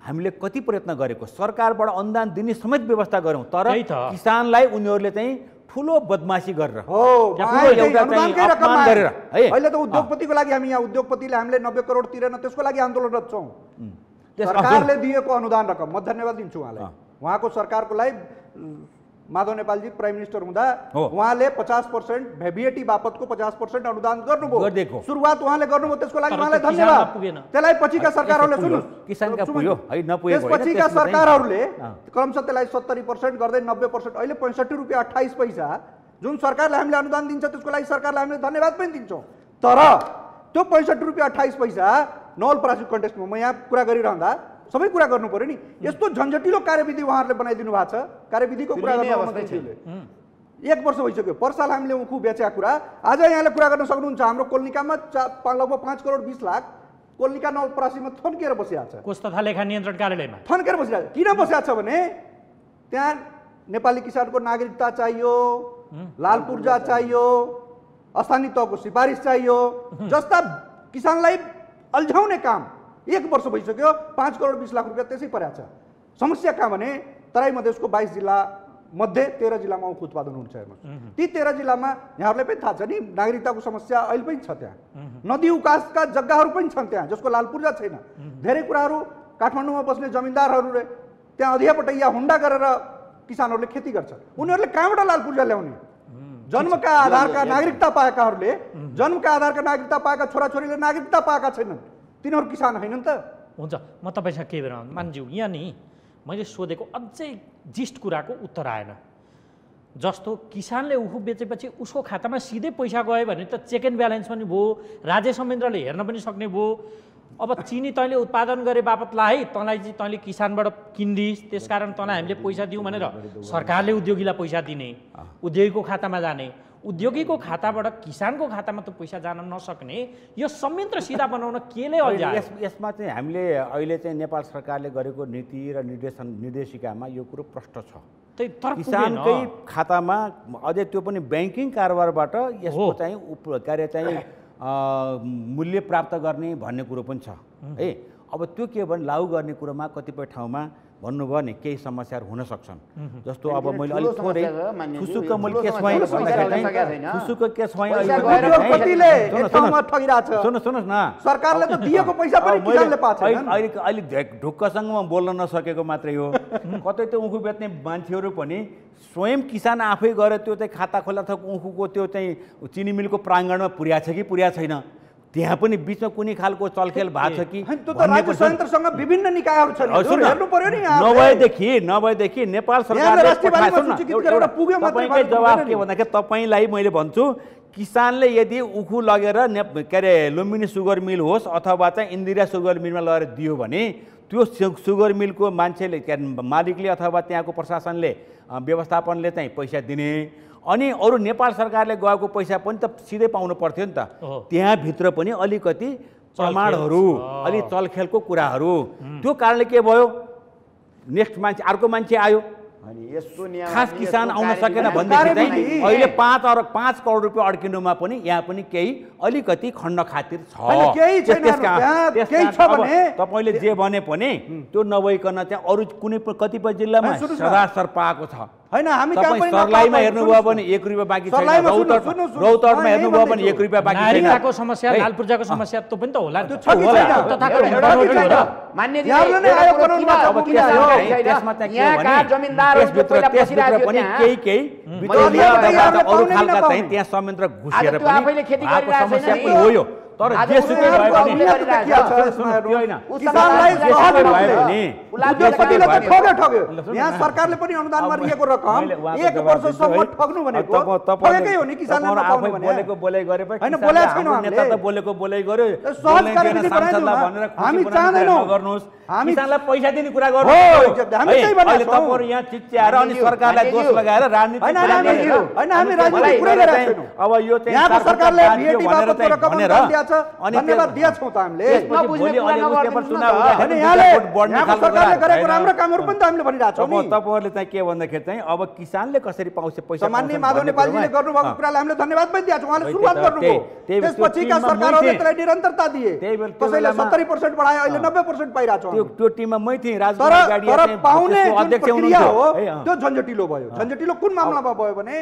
हामीले कति प्रयत्न गरेको सरकारबाट अनुदान दिने समेत व्यवस्था गऱ्यौँ, तर किसानलाई उनीहरूले चाहिँ ठुलो बदमासी गरेर अहिले त उद्योगपतिको लागि हामी यहाँ उद्योगपतिले हामीले 90 करोड तिरेन त्यसको लागि आन्दोलनरत छौँ। सरकारले दिएको अनुदान रकम म धन्यवाद दिन्छु उहाँलाई, उहाँको सरकारको लागि माधव नेपालजी प्राइम मिनिस्टर हुँदा उहाँले 50% भेबिएटी बापतको 50% अनुदान गर्नुभयो, सुरुवात उहाँले गर्नुभयो, त्यसको लागि उहाँलाई धन्यवाद। त्यसलाई पछिका सरकारहरूले त्यसपछिका सरकारहरूले क्रमशः त्यसलाई 70% गर्दै 90% अहिले 65 रुपियाँ 28 पैसा जुन सरकारले हामीले अनुदान दिन्छ त्यसको लागि सरकारलाई हामीले धन्यवाद पनि दिन्छौँ। तर त्यो 65 रुपियाँ 28 पैसा नवलपरासी कन्टेक्स्टमा म यहाँ कुरा गरिरहँदा सबै कुरा गर्नु पर्यो नि। यस्तो झन्झटिलो कार्यविधि उहाँहरूले बनाइदिनु भएको छ, कार्यविधिको कुरा गर्नु 1 वर्ष भइसक्यो। पर्साल हामीले उखु बेचेका कुरा आज यहाँले कुरा गर्न सक्नुहुन्छ। हाम्रो कोल्निकामा लगभग 5 करोड 20 लाख कोल्निका नवलपरासीमा थन्किएर बसिरहेको छ, कोष तथा लेखा नियन्त्रण कार्यालयमा थन्किएर बसिरहेको। किन बसिरहेको छ भने त्यहाँ नेपाली किसानको नागरिकता चाहियो, लाल पूर्जा चाहियो, स्थानीय तहको सिफारिस चाहियो जस्ता किसानलाई अल्झाउने काम 1 वर्ष भइसक्यो। 5 करोड 20 लाख रुपियाँ त्यसै परेको छ। समस्या कहाँ भने तराई मधेसको 22 जिल्ला मध्ये 13 जिल्लामा उखु उत्पादन हुन्छ। हेर्नुहोस्, ती 13 जिल्लामा यहाँहरूलाई पनि थाहा छ नि नागरिकताको समस्या अहिले पनि छ। त्यहाँ नदी उकासका जग्गाहरू पनि छन् त्यहाँ जसको लाल पूर्जा छैन। धेरै कुराहरू काठमाडौँमा बस्ने जमिनदारहरूले त्यहाँ अधियापटैया हुन्डा गरेर किसानहरूले खेती गर्छन्। उनीहरूले कहाँबाट लाल पूर्जा ल्याउने? जन्मका आधारका नागरिकता पाएकाहरूले, जन्मका आधारका नागरिकता पाएका छोराछोरीले नागरिकता पाएका छैनन्, तिनीहरू किसान होइनन् त। हुन्छ, म तपाईँसँग के बेला मान्ज्यू यहाँ नि मैले सोधेको अझै जिस्ट कुराको उत्तर आएन। जस्तो किसानले उखु बेचेपछि उसको खातामा सिधै पैसा गयो भने त चेक एन्ड ब्यालेन्स पनि भयो, राज्य संयन्त्रले हेर्न पनि सक्ने भयो। अब चिनी तैँले उत्पादन गरे बापत ला है, तँलाई चाहिँ तैँले किसानबाट किन्दिस्, त्यसकारण तँलाई हामीले पैसा दिउँ भनेर सरकारले उद्योगीलाई पैसा दिने, उद्योगीको खातामा जाने, उद्योगीको खाताबाट किसानको खातामा त पैसा जान नसक्ने यो संयन्त्र सिधा बनाउन केले अल्झायो? यसमा चाहिँ हामीले अहिले चाहिँ नेपाल सरकारले गरेको नीति र निर्देशिकामा यो कुरो प्रष्ट छ। किसानकै खातामा अझै त्यो पनि ब्याङ्किङ कारोबारबाट यसको चाहिँ कार्य चाहिँ मूल्य प्राप्त गर्ने भन्ने कुरो पनि छ है। अब त्यो के भने लागू गर्ने कुरोमा कतिपय ठाउँमा भन्नुभयो नि केही समस्याहरू हुन सक्छन्। जस्तो अब मैले अलिक थोरै खुसुक मैले केसमै खुसुक केसमै सुन्नुहोस् न, सरकारले त दिएको पैसा पनि किसानले पाछ। अहिले ढुक्कसँग म बोल्न नसकेको मात्रै हो। कतै त्यो उखु बेच्ने मान्छेहरू पनि स्वयं किसान आफै गएर त्यो चाहिँ खाता खोला थक उखुको त्यो चाहिँ चिनी मिलको प्राङ्गणमा पुर्याएको छ कि पुर्याएको छैन, त्यहाँ पनि बिचमा कुनै खालको चलखेल भएको छ कि राज्य संयन्त्रसँग विभिन्न निकायहरू छन्, हेर्नु पर्यो नि। नभएदेखि नेपाल सरकारले तपाईँकै जवाफ के भन्दाखेरि तपाईँलाई मैले भन्छु किसानले यदि उखु लगेर के अरे लुम्बिनी सुगर मिल होस् अथवा चाहिँ इन्दिरा सुगर मिलमा लगेर दियो भने त्यो सुगर मिलको मान्छेले मालिकले अथवा त्यहाँको प्रशासनले व्यवस्थापनले चाहिँ पैसा दिने, अनि अरू नेपाल सरकारले गएको पैसा पनि त सिधै पाउनु पर्थ्यो नि त। त्यहाँभित्र पनि अलिकति प्रमाणहरू, अलि चलखेलको कुराहरू, त्यो कारणले के भयो नेक्स्ट मान्छे अर्को मान्छे आयो, खास किसान आउन सकेन भनेदेखि चाहिँ अहिले 5 करोड रुपियाँ अड्किनुमा पनि यहाँ पनि केही अलिकति खण्ड खातिर छ। तपाईँले जे भने पनि त्यो नभइकन चाहिँ अरू कुनै कतिपय जिल्लामा सरासर पाएको छ हैन। हामी सरलाईमा हेर्नुभयो भने 1 रुपियाँ बाँकी छैन, रौतहटमा हेर्नुभयो भने 1 रुपियाँ बाँकी छैन। नारीको समस्या, लाल पूर्जाको समस्या त पनि त होला नि, त्यसभित्र पनि केही अरू खालका चाहिँ त्यहाँ संयन्त्र घुसेर पनि आएको समस्या पनि हो यो। तर जेसुकै भए पनि यहाँ सरकारले पनि अनुदानमा दिएको रकम 1 वर्षसम्म ठग्नु भनेको ठगेकै हो नि। किसानले आफै बोलेको बोलै गरे पनि हैन, बोलेको छैन नेता त बोलेको बोलै गर्यो, सांसदलाई भनेर हामी चाहदैनौ गर्नुस्, किसानलाई पैसा दिने कुरा गर्नु हामी चाहिँ भने तपाईहरु यहाँ चिच्याएर अनि सरकारलाई दोष लगाएर राजनीति हैन हामी राजनीति पुरै गरेका छैनौं। अब यो चाहिँ यहाँको सरकारले भेटी बापतको रकम दिया छ, धन्यवाद दिया छौं त हामीले। भोलि अनि उते पनि चुनाव हैन यहाँले सरकारले गरेको राम्रो कामहरु पनि त हामीले भनिरहेका छौं नि। तपाईहरुले चाहिँ के भन्दाखेरि चाहिँ अब किसानले कसरी पाउँछ पैसा, सामान्य माधव नेपालजीले गर्नुभएको कुरालाई हामीले धन्यवाद पनि दिएको छौं। उहाँले सुरुवात गर्नुभयो, त्यसपछिका सरकारहरूले त्यसलाई निरन्तरता दिए, कसैले 70% बढाए, अहिले 90% पाइरहेको छौं। त्यो टिममा मै थिएँ, राजकुमार गाडिया चाहिँ पाउने अध्यक्ष हुनुहुन्थ्यो, त्यो झन्झटिलो भयो। झन्झटिलो कुन मामलामा भयो भने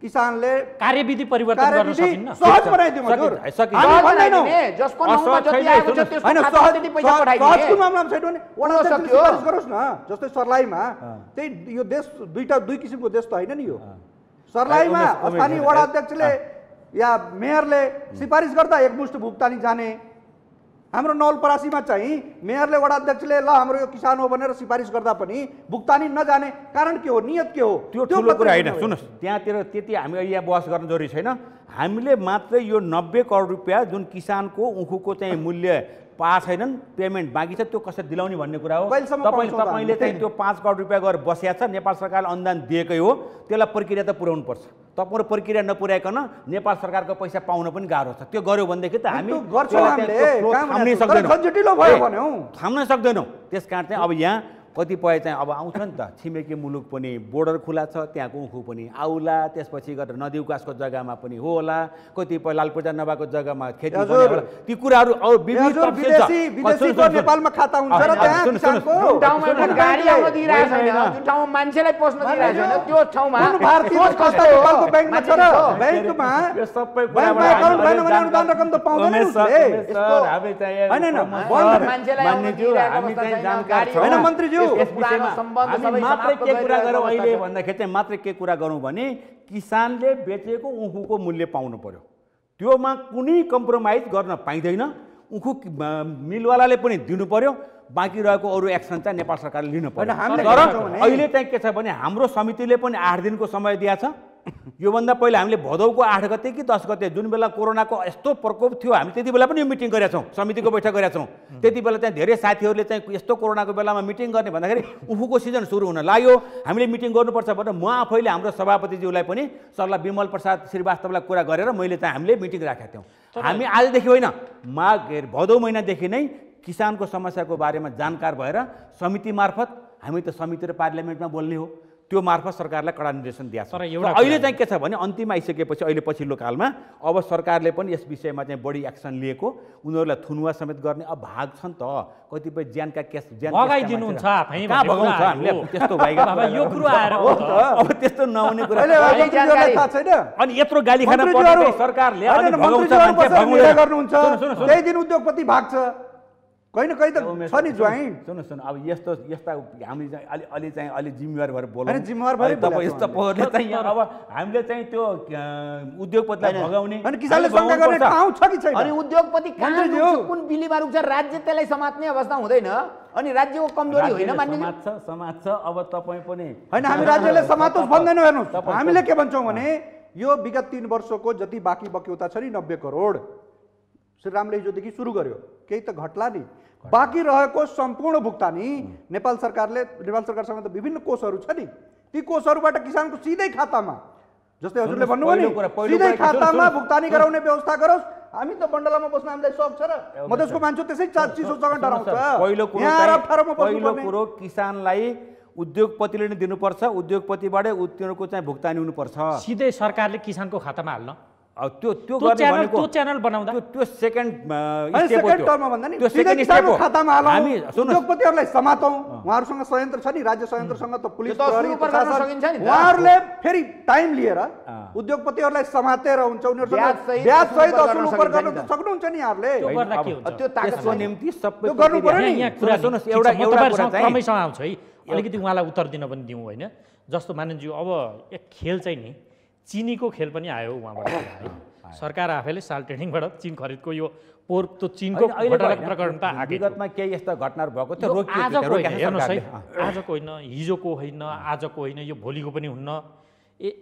किसानले कार्यविधि परिवर्तन गर्न सकिन्न, सहज बनाइदियो हजुर। हामी भन्दैनौ जसको नाममा जति आएको छ त्यसको खातामा त्यति पैसा पठाइदिए। सहजको मामलामा छैन भने वडा अध्यक्षले सिफारिस गरोस् न। जस्तै सर्लाहीमा त्यही यो देश दुई किसिमको देश त हैन नि यो। सर्लाहीमा स्थानीय वडा अध्यक्षले या मेयरले सिफारिस गर्दा एकमुष्ट भुक्तानी जाने, हाम्रो नवलपरासीमा चाहिँ मेयरले वडा अध्यक्षले ल हाम्रो यो किसान हो भनेर सिफारिस गर्दा पनि भुक्तानी नजाने। कारण के हो, नियत के हो? त्यो ठुलो कुरा हैन। सुन्नुस्, त्यहाँतिर त्यति हामी यहाँ बहस गर्न जरुरी छैन। हामीले मात्र यो 90 करोड रुपियाँ जुन किसानको उखुको चाहिँ मूल्य पाएको छैनन्, पेमेन्ट बाँकी छ, त्यो कसरी दिलाउने भन्ने कुरा हो। तपाईले चाहिँ त्यो 5 करोड रुपियाँ गरेर बसिया छ, नेपाल सरकारले अनुदान दिएकै हो, त्यसलाई प्रक्रिया त पुर्याउनु पर्छ। तपाईहरु प्रक्रिया नपुर्याइकन नेपाल सरकारको पैसा पाउन पनि गाह्रो छ। त्यो गर्यो भनेदेखि त हामी थाम्नै सक्दैनौँ। त्यसकारण चाहिँ अब यहाँ कतिपय चाहिँ अब आउँछ नि त छिमेकी मुलुक पनि बोर्डर खुला छ, त्यहाँको उखु पनि आउला, त्यसपछि गरेर नदी उकासको जग्गामा पनि होला, कतिपय लालपूर्जा नभएको जग्गामा खेती पनि होला। ती कुराहरू अब विविध विदेशीको नेपालमा खाता हुन्छ र त्यहाँ किसानको ठाउँमा गाडी आउन दिइरहेको छैन, जुन ठाउँमा मान्छेलाई पस्न दिइरहेको छैन त्यो ठाउँमा भारतीय खाता नेपालको बैंकमा छ र बैंकमा यो सबै बैंकमा अकाउन्ट भएन भने अनुदान रकम त पाउँदैन नि उसले। हामी चाहिँ हामी चाहिँ जानकार छौँ हैन मन्त्रीज्यू, यस विषयमा हामी मात्रै के कुरा गरौँ अहिले भन्दाखेरि चाहिँ मात्रै के कुरा गरौँ भने किसानले बेचेको उखुको मूल्य पाउनु पर्यो, त्योमा कुनै कम्प्रोमाइज गर्न पाइँदैन। उखु मिलवालाले पनि दिनु पर्यो, बाँकी रहेको अरू एक्सन चाहिँ नेपाल सरकारले लिनु पर्यो। तर अहिले चाहिँ के छ भने हाम्रो समितिले पनि 8 दिनको समय दिएको छ। योभन्दा पहिला हामीले भदौको 8 गते कि 10 गते जुन बेला कोरोनाको यस्तो प्रकोप थियो, हामी त्यति बेला पनि यो मिटिङ गरेका छौँ, समितिको बैठक गरेका छौँ। त्यति बेला चाहिँ धेरै साथीहरूले चाहिँ यस्तो कोरोनाको बेलामा मिटिङ गर्ने भन्दाखेरि उखुको सिजन सुरु हुन लाग्यो, हामीले मिटिङ गर्नुपर्छ भनेर म आफैले हाम्रो सभापतिज्यूलाई पनि सल्लाह विमल प्रसाद श्रीवास्तवलाई कुरा गरेर मैले चाहिँ हामीले मिटिङ राखेका थियौँ। हामी आजदेखि होइन, भदौ महिनादेखि नै किसानको समस्याको बारेमा जानकार भएर समिति मार्फत, हामी त समिति र पार्लियामेन्टमा बोल्ने हो, त्यो मार्फत सरकारलाई कडा निर्देशन दिएको छ। अहिले चाहिँ के छ भने अन्तिम आइसकेपछि अहिले पछिल्लो कालमा अब सरकारले पनि यस विषयमा चाहिँ बढी एक्सन लिएको, उनीहरूलाई थुनुवा समेत गर्ने अब भाग छन् त, कतिपय ज्यानका केस भगाइदिनुहुन्छ आफै कहाँ भगाउँछ हामीले त्यस्तो भइगयो यो कुरो आएर अब त्यस्तो नहुने कुरा अनि यत्रो गाली खान पर्ने सरकारले अनि भगाउँछ मान्छे भगाउँदैन गर्नुहुन्छ। त्यही दिन उद्योगपति भाग्छ, कहीँ न कहीँ त छ नि ज्वाइन्ट। सुन्नु अब यस्ता हामी चाहिँ अलि चाहिँ अलि जिम्मेवार भएर बोल्नु, जिम्मेवार भएर तपाईँ यस्तो पहलले चाहिँ अब हामीले चाहिँ त्यो उद्योगपतिलाई भगाउने अनि किसानले शंका गर्ने ठाउँ छ कि छैन? अनि उद्योगपति कहाँ कुन बिलीमा रुक्छ? राज्य त्यसलाई समात्ने अवस्था हुँदैन, अनि राज्यको कमजोरी होइन मान्ने समाज छ। अब तपाईँ पनि होइन, हामी राज्यले समातोस् भन्दैनौँ। हेर्नुहोस् हामीले के भन्छौँ भने यो विगत 3 वर्षको जति बाँकी बक्यौता छ नि 90 करोड श्रीरामले हिजोदेखि सुरु गर्यो, केही त घट्ला नि। बाँकी रहेको सम्पूर्ण भुक्तानी नेपाल सरकारसँग त विभिन्न कोषहरू छ नि, ती कोषहरूबाट किसानको सिधै खातामा, जस्तै हजुरले भन्नुभयो नि सिधै खातामा भुक्तानी गराउने व्यवस्था गरोस्। हामी त बण्डलामा बस्न हामीलाई शौक छ र मधेसको मान्छे त्यसै चिसोसँग डराउँछ। पहिलो कुरो किसानलाई उद्योगपतिले नै दिनुपर्छ, उद्योगपतिबाटै उनीहरूको चाहिँ भुक्तानी हुनुपर्छ, सिधै सरकारले किसानको खातामा हाल्न। त्यो गर्ने भनेको त्यो च्यानल बनाउँदा त्यो सेकेन्ड टर्ममा भन्दा नि सिधै किसानको खातामा हालौँ, उद्योगपतिहरूलाई समातौँ। उहाँहरूसँग संयन्त्र छ नि, राज्य संयन्त्रसँग त पुलिस उहाँहरूले फेरि टाइम लिएर उद्योगपतिहरूलाई समातेर हुन्छ, उनीहरूसँग ब्याज सहित असुल उपर गर्न त सक्नुहुन्छ नि यहाँहरूले। त्यो ताकतको निम्ति सबै गर्नु पर्यो नि। सुन्नुहोस् एउटा कुरा चाहिँ क्रमैसँग आउँछ है, अलिकति उहाँलाई उत्तर दिन पनि दिउँ होइन। जस्तो मानिन्ज्यू अब एक खेल चाहिँ नि चिनीको खेल पनि आयो उहाँबाट है, सरकार आफैले साल ट्रेडिङबाट चिन खरिदको यो पोर त्यो चिनको प्रकरण त विगतमा केही यस्ता घटनाहरू भएको थियो, आजको होइन, हेर्नुहोस् है, आजको होइन, हिजोको होइन, आजको होइन, यो भोलिको पनि हुन्न,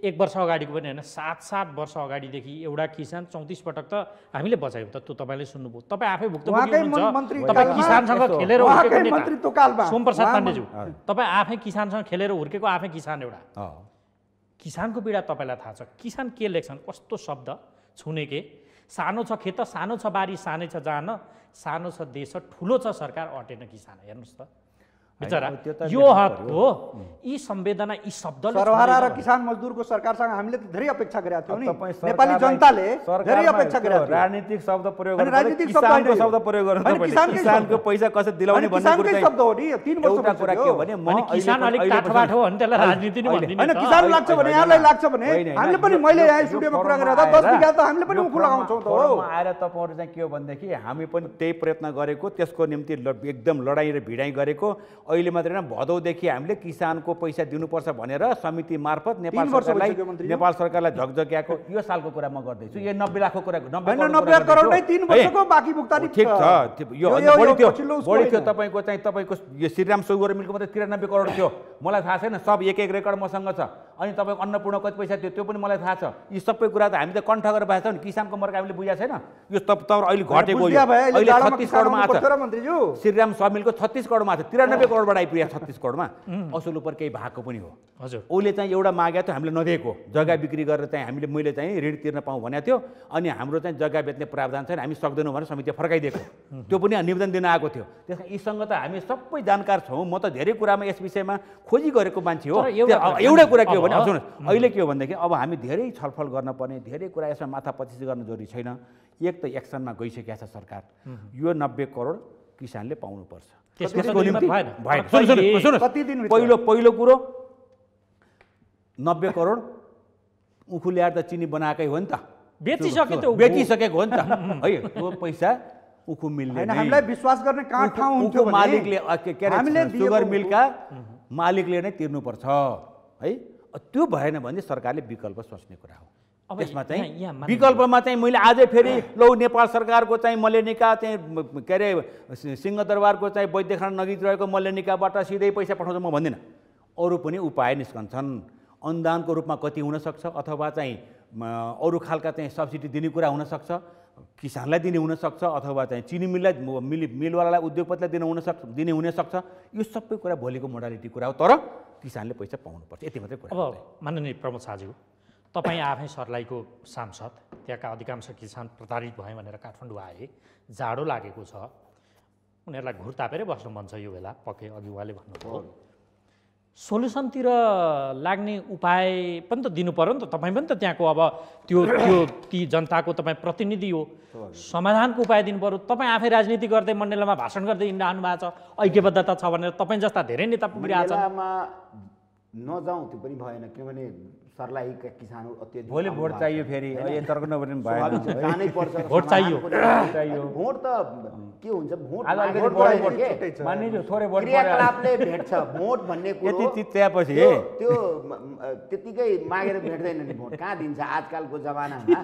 1 वर्ष अगाडिको पनि होइन, 7 वर्ष अगाडिदेखि एउटा किसान 34 पटक त हामीले बचायौँ त। त्यो तपाईँले सुन्नुभयो, तपाईँ आफै भुक्तभोगी हुनुहुन्छ, तपाईँ किसानसँग खेलेर हुर्केको नेता सोमप्रसाद पाण्डेज्यू, तपाईँ आफै किसानसँग खेलेर हुर्केको आफै किसान एउटा। किसानको पीडा तपाईँलाई थाहा छ, किसान के लेख्छन्, कस्तो शब्द छुने के, सानो छ खेत, सानो छ बारी, सानै छ जान, सानो छ देश, ठुलो छ सरकार, अटेन किसान। हेर्नुहोस् त बिचरा, यो हक हो, यी संवेदना, यी शब्द सरवारा र किसान मजदुरको सरकारसँग हामीले त धेरै अपेक्षा गरेका थियौँ नि, नेपाली जनताले धेरै अपेक्षा गरेका थियौँ। राजनीतिक शब्द प्रयोग गर्नु, किसानको शब्द प्रयोग गर्नु, किसानको पैसा कसरी दिलाउने भन्ने कुरा चाहिँ शब्द हो नि। 3 वर्ष कुरा के हो भने म किसान अलिक टाठबाट हो भने त्यसलाई राजनीति नै भन्दिनु हैन। किसान लाग्छ भने यहाँलाई लाग्छ भने हामीले पनि, मैले यहाँ स्टुडियोमा कुरा गरेर 10 बिघा त हामीले पनि उखु लगाउँछौँ त हो। आएर तपाईहरु चाहिँ के हो भनेदेखि हामी पनि त्यही प्रयत्न गरेको, त्यसको निम्ति एकदम लडाई र भिडाइ गरेको। अहिले मात्रै न भदौदेखि हामीले किसानको पैसा दिनुपर्छ भनेर समिति मार्फत नेपाल सरकारलाई झकझक्याएको यो सालको कुरा म गर्दैछु। यो 90 लाखको कुरा, 90 करोड नै 3 वर्षको बाँकी भुक्तानी ठिक छ। यो बढी थियो तपाईँको यो श्रीराम सुगर मिलको मात्रै 93 करोड थियो। मलाई थाहा छैन, सब एक रेकर्ड मसँग छ। अनि तपाईँको अन्नपूर्ण कति पैसा थियो त्यो पनि मलाई थाहा छ। यी सबै कुरा त हामी त कण्ठ गरेर बसेका छौँ नि। किसानको मर्का हामीले बुझाएको छैन। यो तपाईँ अहिले घटेको यो अहिले 36 करोडमा आछ श्रीराम स्वामीको 36 करोडमा आछ 93 करोडबाट आइपुग्यो 36 करोडमा असुल उपर केही भएको पनि हो। हजुर उसले चाहिँ एउटा मागेको थियो हामीले नदिएको जग्गा बिक्री गरेर चाहिँ हामीले मैले चाहिँ ऋण तिर्न पाऊँ भनेको थियो अनि हाम्रो चाहिँ जग्गा बेच्ने प्रावधान छैन हामी सक्दैनौँ भनेर समितिले फर्काइदिएको त्यो पनि निवेदन दिन आएको थियो। त्यसमा यीसँग त हामी सबै जानकार छौँ। म त धेरै कुरामा यस विषयमा खोजी गरेको मान्छे हो। एउटा कुरा के हो भने सुन्नुहोस् अहिले के हो भनेदेखि अब हामी धेरै छलफल गर्न पर्ने धेरै कुरा यसमा माथापच्चिस गर्न जरुरी छैन। एक त एक्सनमा गइसकेको छ सरकार यो 90 करोड किसानले पाउनुपर्छ। पहिलो कुरो 90 करोड उखु ल्याएर त चिनी बनाएकै हो नि त बेचिसकेको हो नि त है त्यो पैसा उखु मिल्ने हामीलाई विश्वास गर्ने कहाँ ठाउँ हुन्थ्यो भने मालिकले के अरे सुगर मिलका मालिकले नै तिर्नुपर्छ है। त्यो भएन भने सरकारले विकल्प सोच्ने कुरा हो। त्यसमा चाहिँ विकल्पमा चाहिँ मैले आजै फेरि लौ नेपाल सरकारको चाहिँ मल्यनिका चाहिँ के अरे सिंहदरबारको चाहिँ वैद्यखाना नजिक रहेको मल्यनिकाबाट सिधै पैसा पठाउँछ म भन्दिनँ। अरू पनि उपाय निस्कन्छन्। अनुदानको रूपमा कति हुनसक्छ अथवा चाहिँ अरू खालका चाहिँ सब्सिडी दिने कुरा हुनसक्छ किसानलाई दिने हुनसक्छ अथवा चाहिँ चिनी मिललाई मिलवालालाई उद्योगपतिलाई दिने हुनसक्छ। यो सबै कुरा भोलिको मोडालिटी कुरा हो। तर किसानले पैसा पाउनुपर्छ यति मात्रै कुरा। अब माननीय प्रमोद शाहज्यू तपाईँ आफै सर्लाहीको सांसद त्यहाँका अधिकांश किसान प्रताडित भए भनेर काठमाडौँ आए जाडो लागेको छ उनीहरूलाई घुर तापेरै बस्नु मन छ यो बेला पक्कै अघि उहाँले भन्नुभयो सोल्युसनतिर लाग्ने उपाय पनि त दिनु पर्यो नि त। तपाईँ पनि त त्यहाँको अब त्यो ती जनताको तपाईँ प्रतिनिधि हो समाधानको उपाय दिनु पर्यो। तपाईँ आफै राजनीति गर्दै मण्डलामा भाषण गर्दै हिँडिरहनु भएको छ ऐक्यबद्धता छ भनेर तपाईँ जस्ता धेरै नेता पुगिरहेको छ। नजाउँ त्यो पनि भएन किनभने सर्लाहीका किसानहरू अत्यधिक भोलि भोट चाहियो फेरि यत्रो नभए भएन जानै पर्छ भोट चाहियो भोट त के हुन्छ भोट क्रियाकलापले भेट्छ भोट भन्ने कुरो चित्यापछि त्यो त्यतिकै मागेर भेट्दैन नि भोट कहाँ दिन्छ आजकलको जमानामा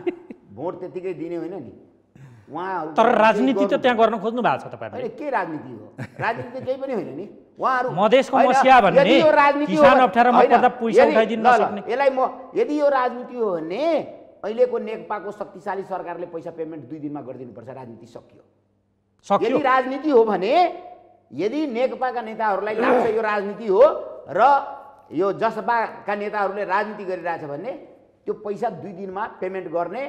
भोट त्यतिकै दिने होइन नि उहाँहरू। तर राजनीति त त्यहाँ गर्न खोज्नु भएको छ तपाईहरुले। हैन के राजनीति हो राजनीति केही पनि होइन नि उहाँहरू मधेसको मस्या भन्ने किसान अप्ठ्यारोमा पर्दा पैसा उठाइदिन नसक्ने यसलाई म यदि यो राजनीति हो भने अहिलेको नेकपाको शक्तिशाली सरकारले पैसा पेमेन्ट 2 दिनमा गरिदिनुपर्छ। राजनीति सकियो। यदि राजनीति हो भने यदि नेकपाका नेताहरूलाई लाग्छ यो राजनीति हो र यो जसपाका नेताहरूले राजनीति गरिरहेछ भने त्यो पैसा 2 दिनमा पेमेन्ट गर्ने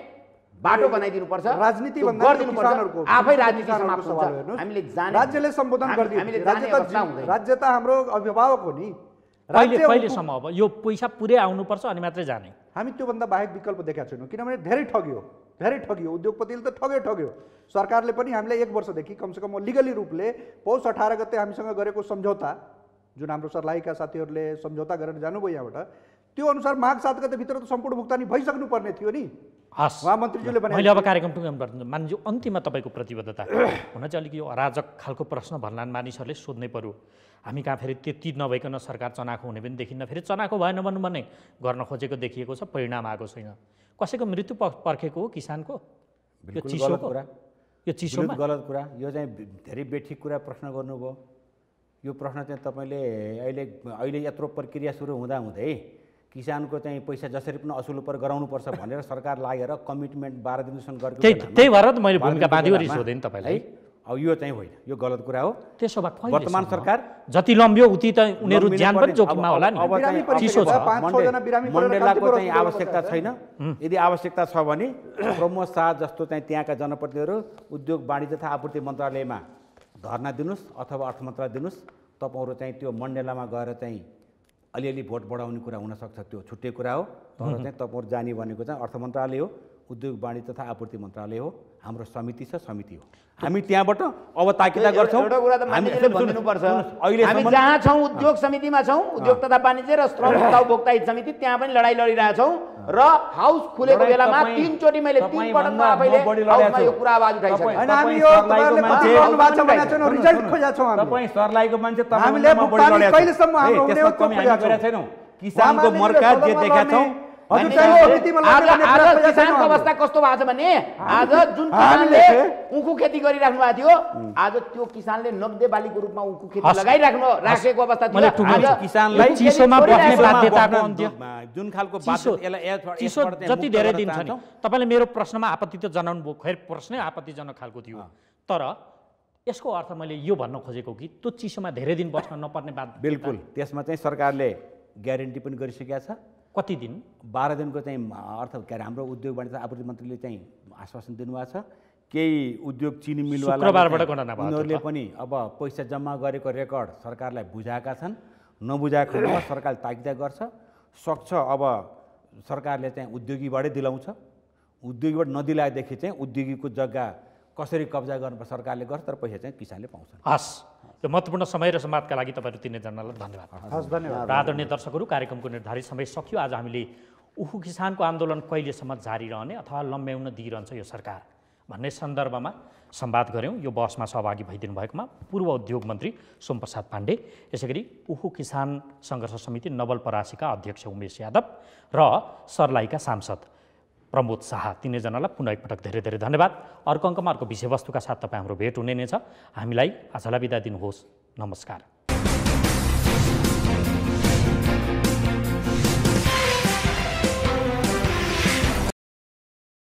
बाटो बनाइदिनुपर्छ। राजनीति किसानहरुको आफै राजनीति समाप्त हुन्छ। हामीले जाने राज्यले सम्बोधन गर्दिन्छ। राज्य त हाम्रो अभिभावक हो नि। कहिलेसम्म अब यो पैसा पुरै आउनुपर्छ अनि मात्रै जाने। हामी त्योभन्दा बाहेक विकल्प देखेका छैनौँ किनभने धेरै ठग्यो उद्योगपतिले त ठग्यो। सरकारले पनि हामीलाई 1 वर्षदेखि कमसेकम लिगली रूपले पौष 18 गते हामीसँग गरेको सम्झौता जुन हाम्रो सर्लाहीका साथीहरूले सम्झौता गरेर जानुभयो यहाँबाट त्यो अनुसार माघ 7 गते भित्र त सम्पूर्ण भुक्तानी भइसक्नु पर्ने थियो नि। हस् उहाँ मन्त्रीज्यूले भने मैले अब कार्यक्रम टुङ्गाउनु पर्दैन मान्छे अन्तिममा तपाईँको प्रतिबद्धता हुन चाहिँ अलिक यो अराजक खालको प्रश्न भन्लान् मानिसहरूले सोध्नै पर्यो। हामी कहाँ फेरि त्यति नभइकन सरकार चनाखो हुने पनि देखिन्न फेरि चनाखो भएन भन्नु भने गर्न खोजेको देखिएको छ परिणाम आएको छैन। कसैको मृत्यु पर्खेको हो किसानको यो चिसोमा गलत कुरा यो चाहिँ धेरै बेठिक कुरा प्रश्न गर्नुभयो। यो प्रश्न चाहिँ तपाईँले अहिले यत्रो प्रक्रिया सुरु हुँदै किसानको चाहिँ पैसा जसरी पनि असुल उपर गराउनुपर्छ भनेर सरकार लागेर कमिटमेन्ट 12 दिनसम्म गरेको त्यही भएर त मैले भूमिका बाँधिवरी सोधेँ नि तपाईँलाई। अब यो चाहिँ होइन यो गलत कुरा हो। त्यसो भए वर्तमान सरकार जति लम्ब्यो उति त उनीहरू ज्यान पनि जोखिममा होला नि। चिसो छ मण्डेलाको चाहिँ आवश्यकता छैन। यदि आवश्यकता छ भने प्रमोद शाह जस्तो चाहिँ त्यहाँका जनप्रतिनिधिहरू उद्योग वाणिज्य तथा आपूर्ति मन्त्रालयमा धरना दिनुहोस् अथवा अर्थ मन्त्रालय दिनुहोस्। तपाईँहरू चाहिँ त्यो मण्डेलामा गएर चाहिँ अलिअलि भोट बढाउने कुरा हुनसक्छ त्यो छुट्टै कुरा हो। तर चाहिँ तपाईँहरू जाने भनेको चाहिँ अर्थ मन्त्रालय हो उद्योग वाणिज्य तथा आपूर्ति मन्त्रालय हो हाम्रो समिति छ समिति हो। हामी त्यहाँबाट अब ताकिदा गर्छौँ। एउटा कुरा त मान्छेले भनिदिनुपर्छ हामी जहाँ छौँ उद्योग समितिमा छौँ उद्योग तथा वाणिज्य र श्रम तथा उपभोक्ता हित समिति त्यहाँ पनि लडाइँ लडिरहेछौँ र हाउस खुलेको बेलामा 3 चोटि मैले 3 पटकमा आफैले हाउसमा यो कुरा आवाज उठाइसकेँ। हैन हामी यो तपाईहरुले पछि गर्नु भएको छ भने चाहिँ रिजल्ट खोजेका छौँ हामी। तपाई सरलाहीको मान्छे हामीले भुक्तानी कहिलेसम्म हाम्रो हुने हो त्यो खोजेका छैनौँ। किसानको मर्का जे देखेका छौँ हजुर चाहिँ समितिमा लड्ने भन्ने आज प्रयास चाहिँ किसानको छैन। अवस्था कस्तो भएको छ भने आज जुन किसानले उखु खेती गरिराख्नु भएको थियो आज त्यो किसानले नगदे बालीको रूपमा उखु खेती राखेको अवस्था थियो। मैले टुङ्ग्याउँछु। आज किसानलाई चिसोमा बस्ने बाध्यताको बस्न अन्त्य जुन खालको चिसो चिसो जति धेरै दिन छ नि तपाईँले मेरो प्रश्नमा आपत्ति त जनाउनु भयो, खैर प्रश्नै आपत्तिजनक खालको थियो, तर यसको अर्थ मैले यो भन्न खोजेको कि त्यो चिसोमा धेरै दिन बस्न नपर्ने बात बिल्कुल त्यसमा चाहिँ सरकारले ग्यारेन्टी पनि गरिसकेका छ। कति दिन? 12 दिनको चाहिँ अर्थ के अरे हाम्रो उद्योग वाणिज्य आपूर्ति मन्त्रीले चाहिँ आश्वासन दिनुभएको छ। केही उद्योग चिनी मिलवाला शुक्रबारबाट गणना भयो उनीहरूले पनि अब पैसा जम्मा गरेको रेकर्ड सरकारलाई बुझाएका छन्। नबुझाएको खण्डमा सरकारले ताकिदा गर्छ, सक्छ अब सरकारले चाहिँ उद्योगीबाटै दिलाउँछ। उद्योगीबाट नदिलाएदेखि चाहिँ उद्योगीको जग्गा कसरी कब्जा गर्नुपर्छ सरकारले गर्छ, तर पैसा चाहिँ किसानले पाउँछन्। हस्, यो महत्त्वपूर्ण समय र संवादका लागि तपाईँहरू तीनैजनालाई धन्यवाद। हस्, धन्यवाद। र आदरणीय दर्शकहरू, कार्यक्रमको निर्धारित समय सकियो। आज हामीले उखु किसानको आन्दोलन कहिलेसम्म जारी रहने अथवा लम्ब्याउन दिइरहन्छ यो सरकार भन्ने सन्दर्भमा संवाद गऱ्यौँ। यो बहसमा सहभागी भइदिनु भएकोमा पूर्व उद्योग मन्त्री सोमप्रसाद पाण्डे, यसैगरी उखु किसान सङ्घर्ष समिति नवलपरासीका अध्यक्ष उमेश यादव र सर्लाहीका सांसद प्रमोद शाह, तीनैजनालाई पुनः एकपटक धेरै धेरै धन्यवाद। अर्को अङ्कमा अर्को विषयवस्तुका साथ तपाईँ हाम्रो भेट हुने नै छ। हामीलाई आजलाई बिदा दिनुहोस्। नमस्कार।